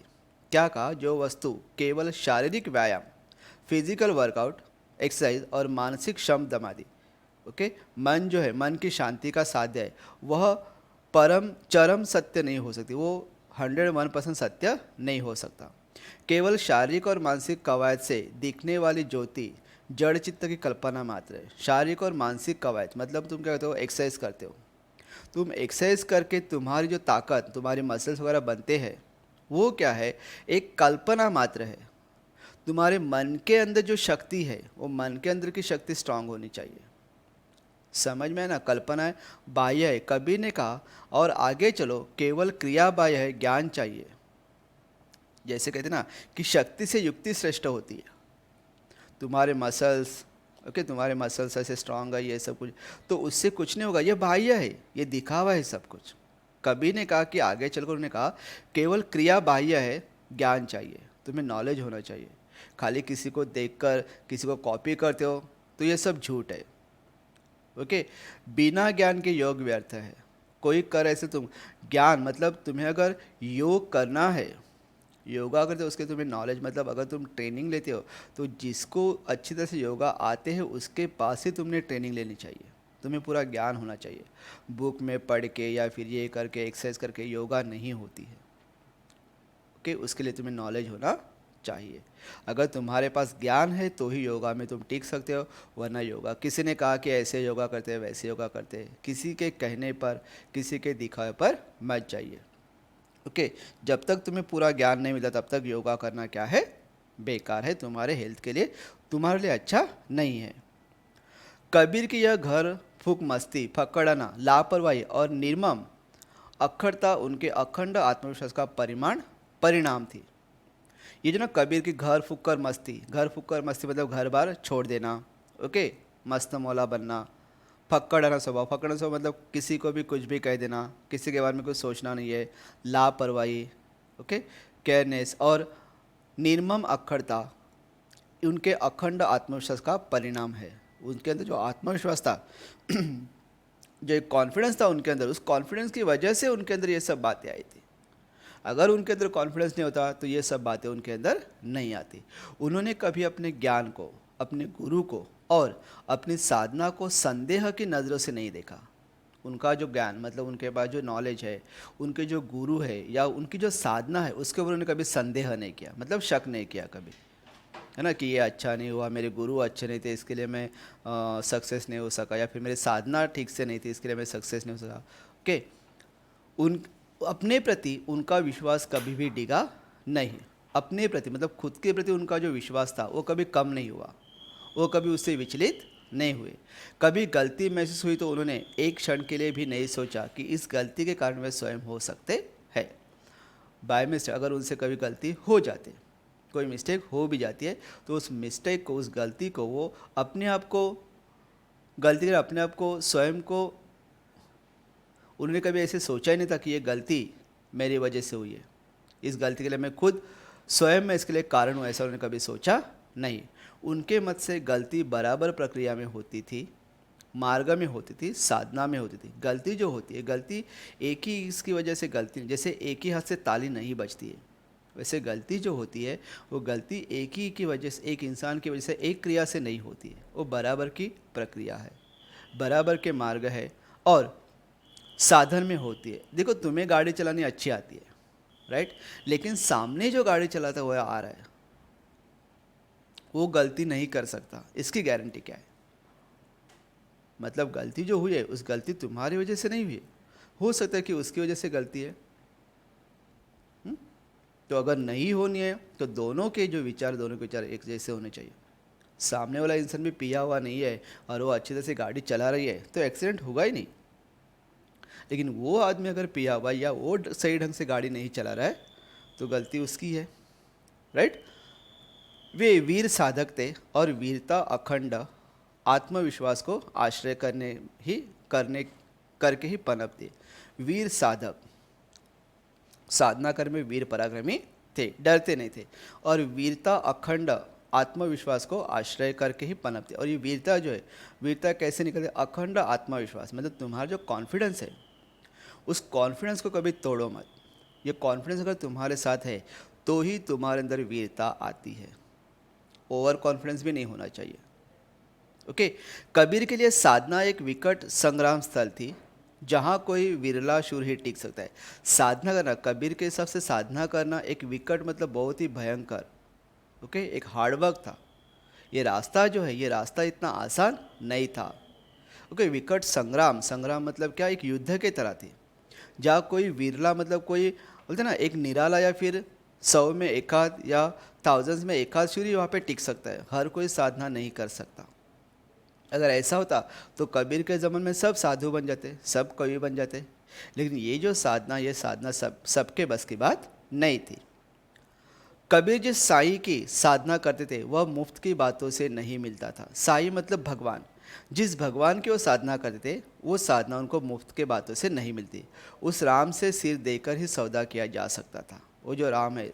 क्या कहा? जो वस्तु केवल शारीरिक व्यायाम, फिजिकल वर्कआउट, एक्सरसाइज और मानसिक श्रम दमादि, ओके, मन जो है, मन की शांति का साध्य है, वह परम चरम सत्य नहीं हो सकती, वो 101% सत्य नहीं हो सकता। केवल शारीरिक और मानसिक कवायद से दिखने वाली ज्योति जड़ चित्त की कल्पना मात्र है। शारीरिक और मानसिक कवायद मतलब तुम क्या करते हो? एक्सरसाइज करते हो। तुम एक्सरसाइज करके तुम्हारी जो ताकत, तुम्हारी मसल्स वगैरह बनते हैं, वो क्या है? एक कल्पना मात्र है। तुम्हारे मन के अंदर जो शक्ति है, वो मन के अंदर की शक्ति स्ट्रांग होनी चाहिए। समझ में है ना? कल्पना है बाह्य है, कबीर ने कहा। और आगे चलो, केवल क्रिया बाह्य है, ज्ञान चाहिए। जैसे कहते हैं ना कि शक्ति से युक्ति श्रेष्ठ होती है। तुम्हारे मसल्स, ओके, तुम्हारे मसल्स ऐसे स्ट्रांग है, ये सब कुछ, तो उससे कुछ नहीं होगा, ये बाह्य है, ये दिखावा है सब कुछ। कबीर ने कहा कि आगे चलकर उन्होंने कहा, केवल क्रिया बाह्य है, ज्ञान चाहिए, तुम्हें नॉलेज होना चाहिए। खाली किसी को देखकर किसी को कॉपी करते हो तो ये सब झूठ है। ओके, बिना ज्ञान के योग व्यर्थ है। कोई कर ऐसे तुम ज्ञान मतलब तुम्हें अगर योग करना है, योगा करते हो, उसके तुम्हें नॉलेज मतलब अगर तुम ट्रेनिंग लेते हो तो जिसको अच्छी तरह से योगा आते हैं उसके पास ही तुमने ट्रेनिंग लेनी चाहिए। तुम्हें पूरा ज्ञान होना चाहिए। बुक में पढ़ के या फिर ये करके एक्सरसाइज करके योगा नहीं होती है। ओके, उसके लिए तुम्हें नॉलेज होना चाहिए। अगर तुम्हारे पास ज्ञान है तो ही योगा में तुम टिक सकते हो, वरना योगा, किसी ने कहा कि ऐसे योगा करते हैं, वैसे योगा करते हैं, किसी के कहने पर, किसी के दिखावे पर मत जाइए। ओके, जब तक तुम्हें पूरा ज्ञान नहीं मिला तब तक योगा करना क्या है? बेकार है, तुम्हारे हेल्थ के लिए, तुम्हारे लिए अच्छा नहीं है। कबीर की यह घर फूक मस्ती, फक्कड़ना, लापरवाही और निर्मम अखंडता उनके अखंड आत्मविश्वास का परिणाम थी। ये जो ना कबीर की घर फूक मस्ती, घर फूक मस्ती मतलब घर बार छोड़ देना, ओके, मस्त मौला बनना। फक्कड़ना स्वभाव, फक्कड़ना स्वभाव मतलब किसी को भी कुछ भी कह देना, किसी के बारे में कुछ सोचना नहीं है। लापरवाही, ओके, केयरनेस और निर्मम अखंडता उनके अखंड आत्मविश्वास का परिणाम है। उनके अंदर जो आत्मविश्वास था जो एक कॉन्फिडेंस था उनके अंदर, उस कॉन्फिडेंस की वजह से उनके अंदर ये सब बातें आई थी। अगर उनके अंदर कॉन्फिडेंस नहीं होता तो ये सब बातें उनके अंदर नहीं आती। उन्होंने कभी अपने ज्ञान को, अपने गुरु को और अपनी साधना को संदेह की नज़रों से नहीं देखा। उनका जो ज्ञान मतलब उनके पास जो नॉलेज है, उनके जो गुरु है या उनकी जो साधना है उसके ऊपर उन्होंने कभी संदेह नहीं किया, मतलब शक नहीं किया कभी, है ना, कि ये अच्छा नहीं हुआ, मेरे गुरु अच्छे नहीं थे इसके लिए मैं सक्सेस नहीं हो सका, या फिर मेरी साधना ठीक से नहीं थी इसके लिए मैं सक्सेस नहीं हो सका। ओके, उन अपने प्रति उनका विश्वास कभी भी डिगा नहीं। अपने प्रति मतलब खुद के प्रति उनका जो विश्वास था वो कभी कम नहीं हुआ, वो कभी उससे विचलित नहीं हुए। कभी गलती महसूस हुई तो उन्होंने एक क्षण के लिए भी नहीं सोचा कि इस गलती के कारण वे स्वयं हो सकते हैं। बाय मिस्टेक अगर उनसे कभी गलती हो जाती है, कोई मिस्टेक हो भी जाती है, तो उस मिस्टेक को, उस गलती को वो अपने आप को, गलती कर अपने आप को, स्वयं को, उन्होंने कभी ऐसे सोचा ही नहीं था कि ये गलती मेरी वजह से हुई है, इस गलती के लिए मैं खुद स्वयं में इसके लिए कारण हूँ, ऐसा उन्होंने कभी सोचा नहीं। उनके मत से गलती बराबर प्रक्रिया में होती थी, मार्ग में होती थी, साधना में होती थी। गलती जो होती है, गलती एक ही इसकी वजह से गलती नहीं, जैसे एक ही हाथ से ताली नहीं बजती है, वैसे गलती जो होती है वो गलती एक ही की वजह से, एक इंसान की वजह से, एक क्रिया से नहीं होती है, वो बराबर की प्रक्रिया है, बराबर के मार्ग है और साधन में होती है। देखो तुम्हें गाड़ी चलानी अच्छी आती है, राइट, लेकिन सामने जो गाड़ी चलाता हुआ आ रहा है वो गलती नहीं कर सकता, इसकी गारंटी क्या है? मतलब गलती जो हुई है उस गलती तुम्हारी वजह से नहीं हुई है, हो सकता है कि उसकी वजह से गलती है। तो अगर नहीं होनी है तो दोनों के विचार एक जैसे होने चाहिए। सामने वाला इंसान भी पिया हुआ नहीं है और वो अच्छी तरह से गाड़ी चला रही है तो एक्सीडेंट होगा ही नहीं, लेकिन वो आदमी अगर पिया हुआ या वो सही ढंग से गाड़ी नहीं चला रहा है तो गलती उसकी है, राइट। वे वीर साधक थे और वीरता अखंड आत्मविश्वास को आश्रय करने करके ही पनपती। वीर साधक, साधना कर में वीर पराक्रमी थे, डरते नहीं थे, और वीरता अखंड आत्मविश्वास को आश्रय करके ही पनपते। और ये वीरता जो है, वीरता कैसे निकलती? अखंड आत्मविश्वास, मतलब तुम्हारा जो कॉन्फिडेंस है उस कॉन्फिडेंस को कभी तोड़ो मत। ये कॉन्फिडेंस अगर तुम्हारे साथ है तो ही तुम्हारे अंदर वीरता आती है, ओवर कॉन्फिडेंस भी नहीं होना चाहिए। ओके, कबीर के लिए साधना एक विकट संग्राम स्थल थी जहाँ कोई विरला शूर ही टिक सकता है। साधना करना, कबीर के हिसाब से साधना करना एक विकट मतलब बहुत ही भयंकर, ओके, एक हार्डवर्क था। ये रास्ता जो है, ये रास्ता इतना आसान नहीं था। ओके, विकट संग्राम, संग्राम मतलब क्या? एक युद्ध के तरह थी जहाँ कोई विरला मतलब कोई बोलते ना एक निराला या फिर 100 में एक आध या थाउजेंड्स में एक आध शूर वहाँ पे टिक सकता है, हर कोई साधना नहीं कर सकता। अगर ऐसा होता तो कबीर के ज़माने में सब साधु बन जाते, सब कवि बन जाते, लेकिन ये जो साधना, ये साधना सबके बस की बात नहीं थी। कबीर जिस साईं की साधना करते थे वह मुफ्त की बातों से नहीं मिलता था। साईं मतलब भगवान, जिस भगवान की वो साधना करते थे वो साधना उनको मुफ्त के बातों से नहीं मिलती। उस राम से सिर देकर ही सौदा किया जा सकता था। वो जो राम है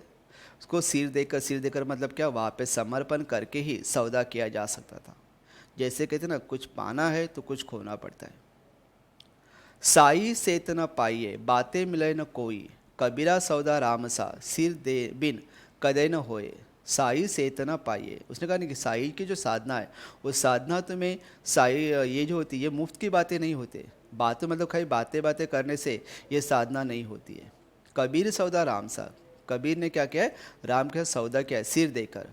उसको सिर देकर मतलब क्या? वहाँ पे समर्पण करके ही सौदा किया जा सकता था। जैसे कहते ना, कुछ पाना है तो कुछ खोना पड़ता है। साई सेत न पाइए बातें मिले न कोई, कबीरा सौदा राम सा सिर दे बिन कदे न होए। साई सेत न पाइए, उसने कहा नहीं कि साई की जो साधना है वो साधना तुम्हें साई ये जो होती है ये मुफ्त की बातें नहीं होते। बातें मतलब खाली बातें करने से ये साधना नहीं होती है। कबीर सौदा राम सा, कबीर ने क्या किया है? राम के सौदा किया है, सिर देकर।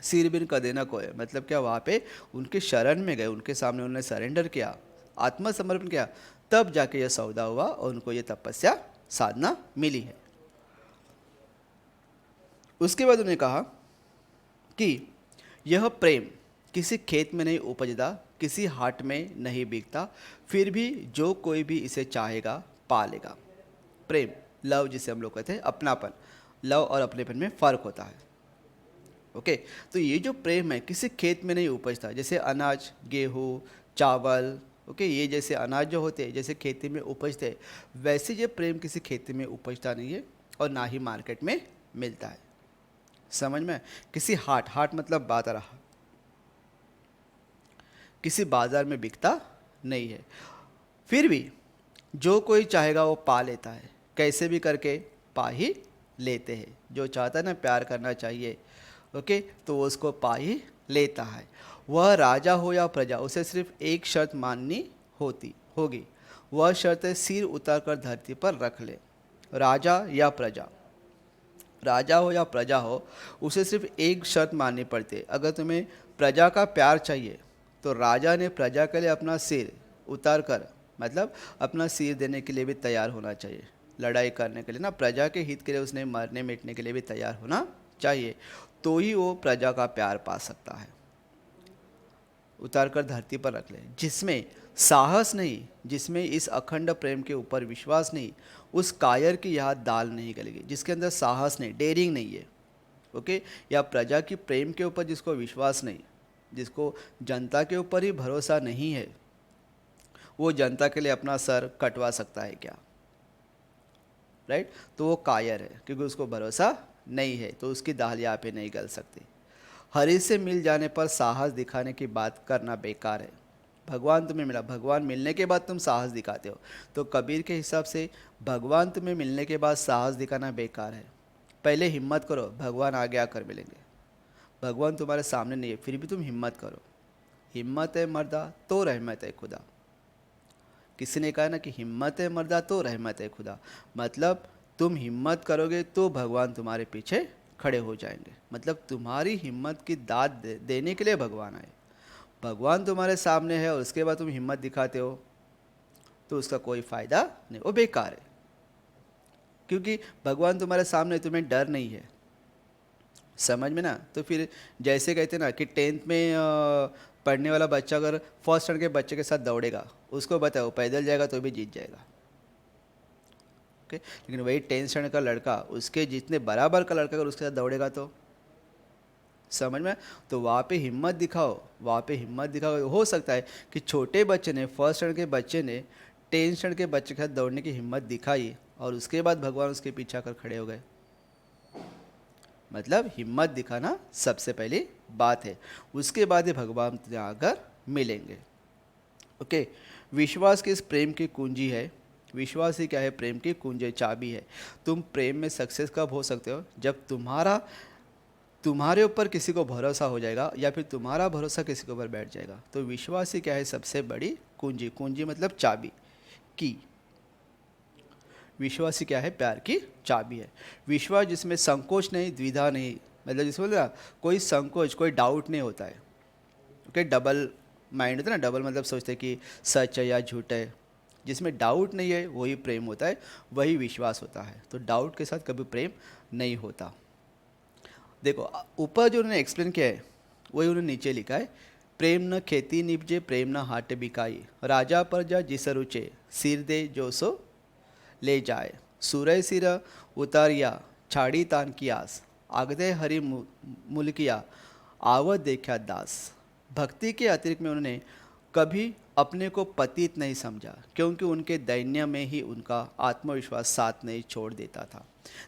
सिर बिन कदे न कोय मतलब क्या? वहाँ पे उनके शरण में गए, उनके सामने उन्होंने सरेंडर किया, आत्मसमर्पण किया, तब जाके यह सौदा हुआ और उनको ये तपस्या साधना मिली है। उसके बाद उन्होंने कहा कि यह प्रेम किसी खेत में नहीं उपजता, किसी हाट में नहीं बिकता, फिर भी जो कोई भी इसे चाहेगा पा लेगा। प्रेम, लव जिसे हम लोग कहते हैं, अपनापन, लव और अपनेपन में फ़र्क होता है। ओके, तो ये जो प्रेम है किसी खेत में नहीं उपजता, जैसे अनाज, गेहूँ, चावल, ओके, ये जैसे अनाज जो होते हैं जैसे खेती में उपजते हैं, वैसे ये प्रेम किसी खेती में उपजता नहीं है और ना ही मार्केट में मिलता है। समझ में? किसी हाट मतलब बाजार, किसी बाजार में बिकता नहीं है, फिर भी जो कोई चाहेगा वो पा लेता है, कैसे भी करके पा ही लेते हैं। जो चाहता है ना प्यार करना चाहिए, ओके, तो वो उसको पा ही लेता है। वह राजा हो या प्रजा, उसे सिर्फ एक शर्त माननी होगी, वह शर्त है सिर उतारकर धरती पर रख ले। राजा या प्रजा, राजा हो या प्रजा हो, उसे सिर्फ एक शर्त माननी पड़ती है। अगर तुम्हें प्रजा का प्यार चाहिए तो राजा ने प्रजा के लिए अपना सिर उतार कर, मतलब अपना सिर देने के लिए भी तैयार होना चाहिए। लड़ाई करने के लिए ना, प्रजा के हित के लिए उसने मरने मिटने के लिए भी तैयार होना चाहिए, तो ही वो प्रजा का प्यार पा सकता है। उतार कर धरती पर रख ले। जिसमें साहस नहीं, जिसमें इस अखंड प्रेम के ऊपर विश्वास नहीं, उस कायर की यह दाल नहीं गलेगी। जिसके अंदर साहस नहीं, डेयरिंग नहीं है, ओके, या प्रजा की प्रेम के ऊपर जिसको विश्वास नहीं, जिसको जनता के ऊपर ही भरोसा नहीं है, वो जनता के लिए अपना सर कटवा सकता है क्या? राइट? तो वो कायर है, क्योंकि उसको भरोसा नहीं है, तो उसकी दाल यहाँ पे नहीं गल सकती। हरि से मिल जाने पर साहस दिखाने की बात करना बेकार है। भगवान तुम्हें मिला, भगवान मिलने के बाद तुम साहस दिखाते हो, तो कबीर के हिसाब से भगवान तुम्हें मिलने के बाद साहस दिखाना बेकार है। पहले हिम्मत करो, भगवान आगे आकर मिलेंगे। भगवान तुम्हारे सामने नहीं है, फिर भी तुम हिम्मत करो। हिम्मत है मर्दा तो रहमत है खुदा। किसी ने कहा ना कि हिम्मत है मर्दा तो रहमत है खुदा, मतलब तुम हिम्मत करोगे तो भगवान तुम्हारे पीछे खड़े हो जाएंगे। मतलब तुम्हारी हिम्मत की दाद देने के लिए भगवान आए। भगवान तुम्हारे सामने है और उसके बाद तुम हिम्मत दिखाते हो, तो उसका कोई फ़ायदा नहीं, वो बेकार है। क्योंकि भगवान तुम्हारे सामने, तुम्हें डर नहीं है, समझ में ना? तो फिर जैसे कहते ना कि 10th में पढ़ने वाला बच्चा अगर फर्स्ट स्टैंडर्ड के बच्चे के साथ दौड़ेगा, उसको बताओ पैदल जाएगा तो भी जीत जाएगा, ओके। लेकिन वही 10th स्टैंडर्ड का लड़का, उसके जितने बराबर का लड़का अगर उसके साथ दौड़ेगा तो, समझ में? तो वहाँ पे हिम्मत दिखाओ, वहाँ पे हिम्मत दिखाओ। हो सकता है कि छोटे बच्चे ने, फर्स्ट स्टैंडर्ड के बच्चे ने 10th स्टैंडर्ड के बच्चे के साथ दौड़ने की हिम्मत दिखाई, और उसके बाद भगवान उसके पीछे आकर खड़े हो गए। मतलब हिम्मत दिखाना सबसे पहली बात है, उसके बाद ही भगवान आकर मिलेंगे, ओके। विश्वास किस प्रेम की कुंजी है? विश्वास ही क्या है? प्रेम की कुंजी, चाबी है। तुम प्रेम में सक्सेस कब हो सकते हो? जब तुम्हारे ऊपर किसी को भरोसा हो जाएगा, या फिर तुम्हारा भरोसा किसी के ऊपर बैठ जाएगा। तो विश्वास ही क्या है? सबसे बड़ी कुंजी। कुंजी मतलब चाबी, की। विश्वास ही क्या है? प्यार की चाबी है। विश्वास जिसमें संकोच नहीं, द्विधा नहीं, मतलब जिसमें ना कोई संकोच, कोई डाउट नहीं होता है, ओके। डबल माइंड होता है ना, डबल मतलब सोचते हैं कि सच है या झूठ है। जिसमें डाउट नहीं है वही प्रेम होता है, वही विश्वास होता है। तो डाउट के साथ कभी प्रेम नहीं होता। देखो ऊपर जो उन्होंने एक्सप्लेन किया है वही उन्होंने नीचे लिखा है। प्रेम न खेती निपजे, प्रेम न हाट बिकाई, राजा पर जा जिस रुचे, सिर दे जो सो ले जाए। सूरय सिर उतारिया, छाड़ी तान की आस, आगदे हरि मुल्किया, आवत देखा दास। भक्ति के अतिरिक्त में उन्होंने कभी अपने को पतित नहीं समझा, क्योंकि उनके दैन्य में ही उनका आत्मविश्वास साथ नहीं छोड़ देता था।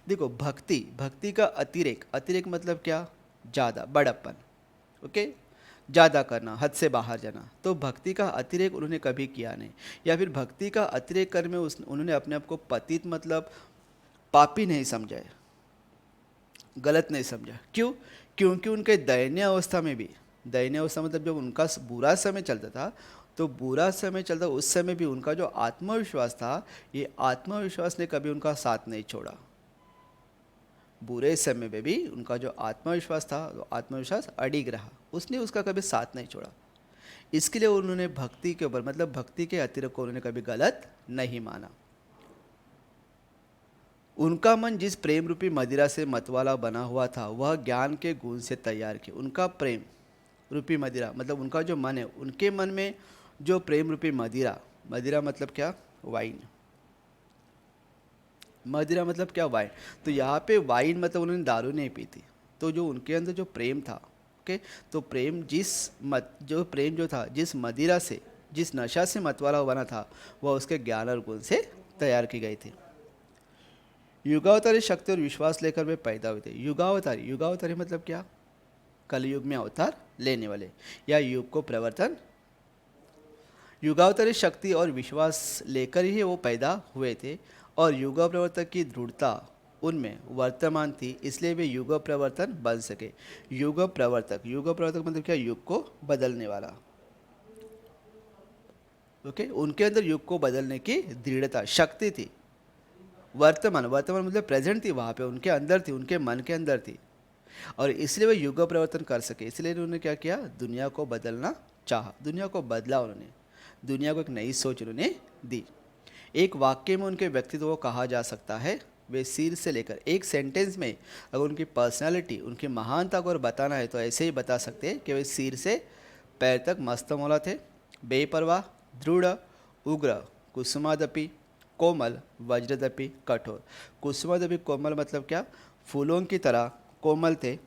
देखो भक्ति, भक्ति का अतिरेक, अतिरेक मतलब क्या? ज़्यादा, बड़प्पन, ओके, ज़्यादा करना, हद से बाहर जाना। तो भक्ति का अतिरेक उन्होंने कभी किया नहीं, या फिर भक्ति का अतिरेक करने में उन्होंने अपने आप को पतित मतलब पापी नहीं समझा है, गलत नहीं समझा। क्यों? क्योंकि उनके दयनीय अवस्था में भी, दयनीय अवस्था मतलब जब उनका बुरा समय चलता था, तो बुरा समय चलता उस समय भी उनका जो आत्मविश्वास था, ये आत्मविश्वास ने कभी उनका साथ नहीं छोड़ा। बुरे समय में भी उनका जो आत्मविश्वास था, वो आत्मविश्वास अडिग रहा, उसने उसका कभी साथ नहीं छोड़ा। इसके लिए उन्होंने भक्ति के ऊपर, मतलब भक्ति के अतिरिक्त को उन्होंने कभी गलत नहीं माना। उनका मन जिस प्रेम रूपी मदिरा से मतवाला बना हुआ था, वह ज्ञान के गुण से तैयार किया। उनका प्रेम रूपी मदिरा मतलब उनका जो मन है, उनके मन में जो प्रेम रूपी मदिरा, मदिरा मतलब क्या? वाइन। मदिरा मतलब क्या? वाइन। तो यहाँ पे वाइन मतलब उन्होंने दारू नहीं पी थी। तो जो उनके अंदर जो प्रेम था, ओके, तो प्रेम जो प्रेम जो था, जिस मदिरा से, जिस नशा से मतवाला बना था, वह उसके ज्ञान और गुण से तैयार की गई थी। युगावतारी शक्ति और विश्वास लेकर वे पैदा हुए थे। युगावतारी, युगावतारी मतलब क्या? कलयुग में अवतार लेने वाले, या युग को प्रवर्तन। युगावतारी शक्ति और विश्वास लेकर ही वो पैदा हुए थे, और युग प्रवर्तक की दृढ़ता उनमें वर्तमान थी, इसलिए वे युग प्रवर्तन बन सके। युग प्रवर्तक, युग प्रवर्तक मतलब क्या? युग को बदलने वाला। ओके, उनके अंदर युग को बदलने की दृढ़ता, शक्ति थी। वर्तमान, वर्तमान मतलब प्रेजेंट थी वहाँ पे, उनके अंदर थी, उनके मन के अंदर थी। और इसलिए वे युग परिवर्तन कर सके, इसलिए उन्होंने क्या किया, दुनिया को बदलना चाहा, दुनिया को बदला उन्होंने, दुनिया को एक नई सोच उन्होंने दी। एक वाक्य में उनके व्यक्तित्व को कहा जा सकता है, वे सिर से लेकर, एक सेंटेंस में अगर उनकी पर्सनालिटी, उनकी महानता को अगर बताना है तो ऐसे ही बता सकते हैं कि वे सिर से पैर तक मस्तमौला थे, बेपरवाह, दृढ़, उग्र, कुसुमादपि, कोमल, वज्रदपि, कठोर। कुसुमादपि कोमल मतलब क्या, फूलों की तरह कोमल थे।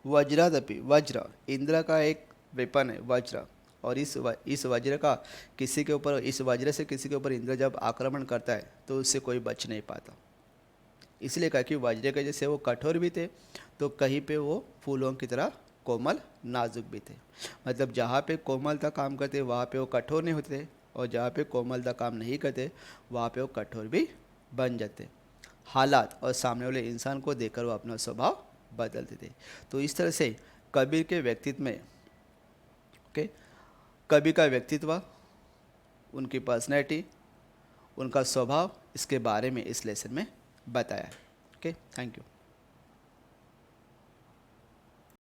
वज्रादपि, वज्र इंद्र का एक वेपन है वज्र, और इस वज्र का किसी के ऊपर, इस वज्र से किसी के ऊपर इंद्र जब आक्रमण करता है तो उससे कोई बच नहीं पाता। इसलिए कहा कि वज्र के जैसे वो कठोर भी थे, तो कहीं पे वो फूलों की तरह कोमल, नाजुक भी थे। मतलब जहाँ पे कोमलता काम करते वहाँ पे वो कठोर नहीं होते, और जहाँ पे कोमलता काम नहीं करते वहाँ पे वो कठोर भी बन जाते। हालात और सामने वाले इंसान को देखकर वो अपना स्वभाव बदलते थे। तो इस तरह से कबीर के व्यक्तित्व में, ओके, कबीर का व्यक्तित्व, उनकी पर्सनैलिटी, उनका स्वभाव, इसके बारे में इस लेसन में बताया है। Okay, thank you.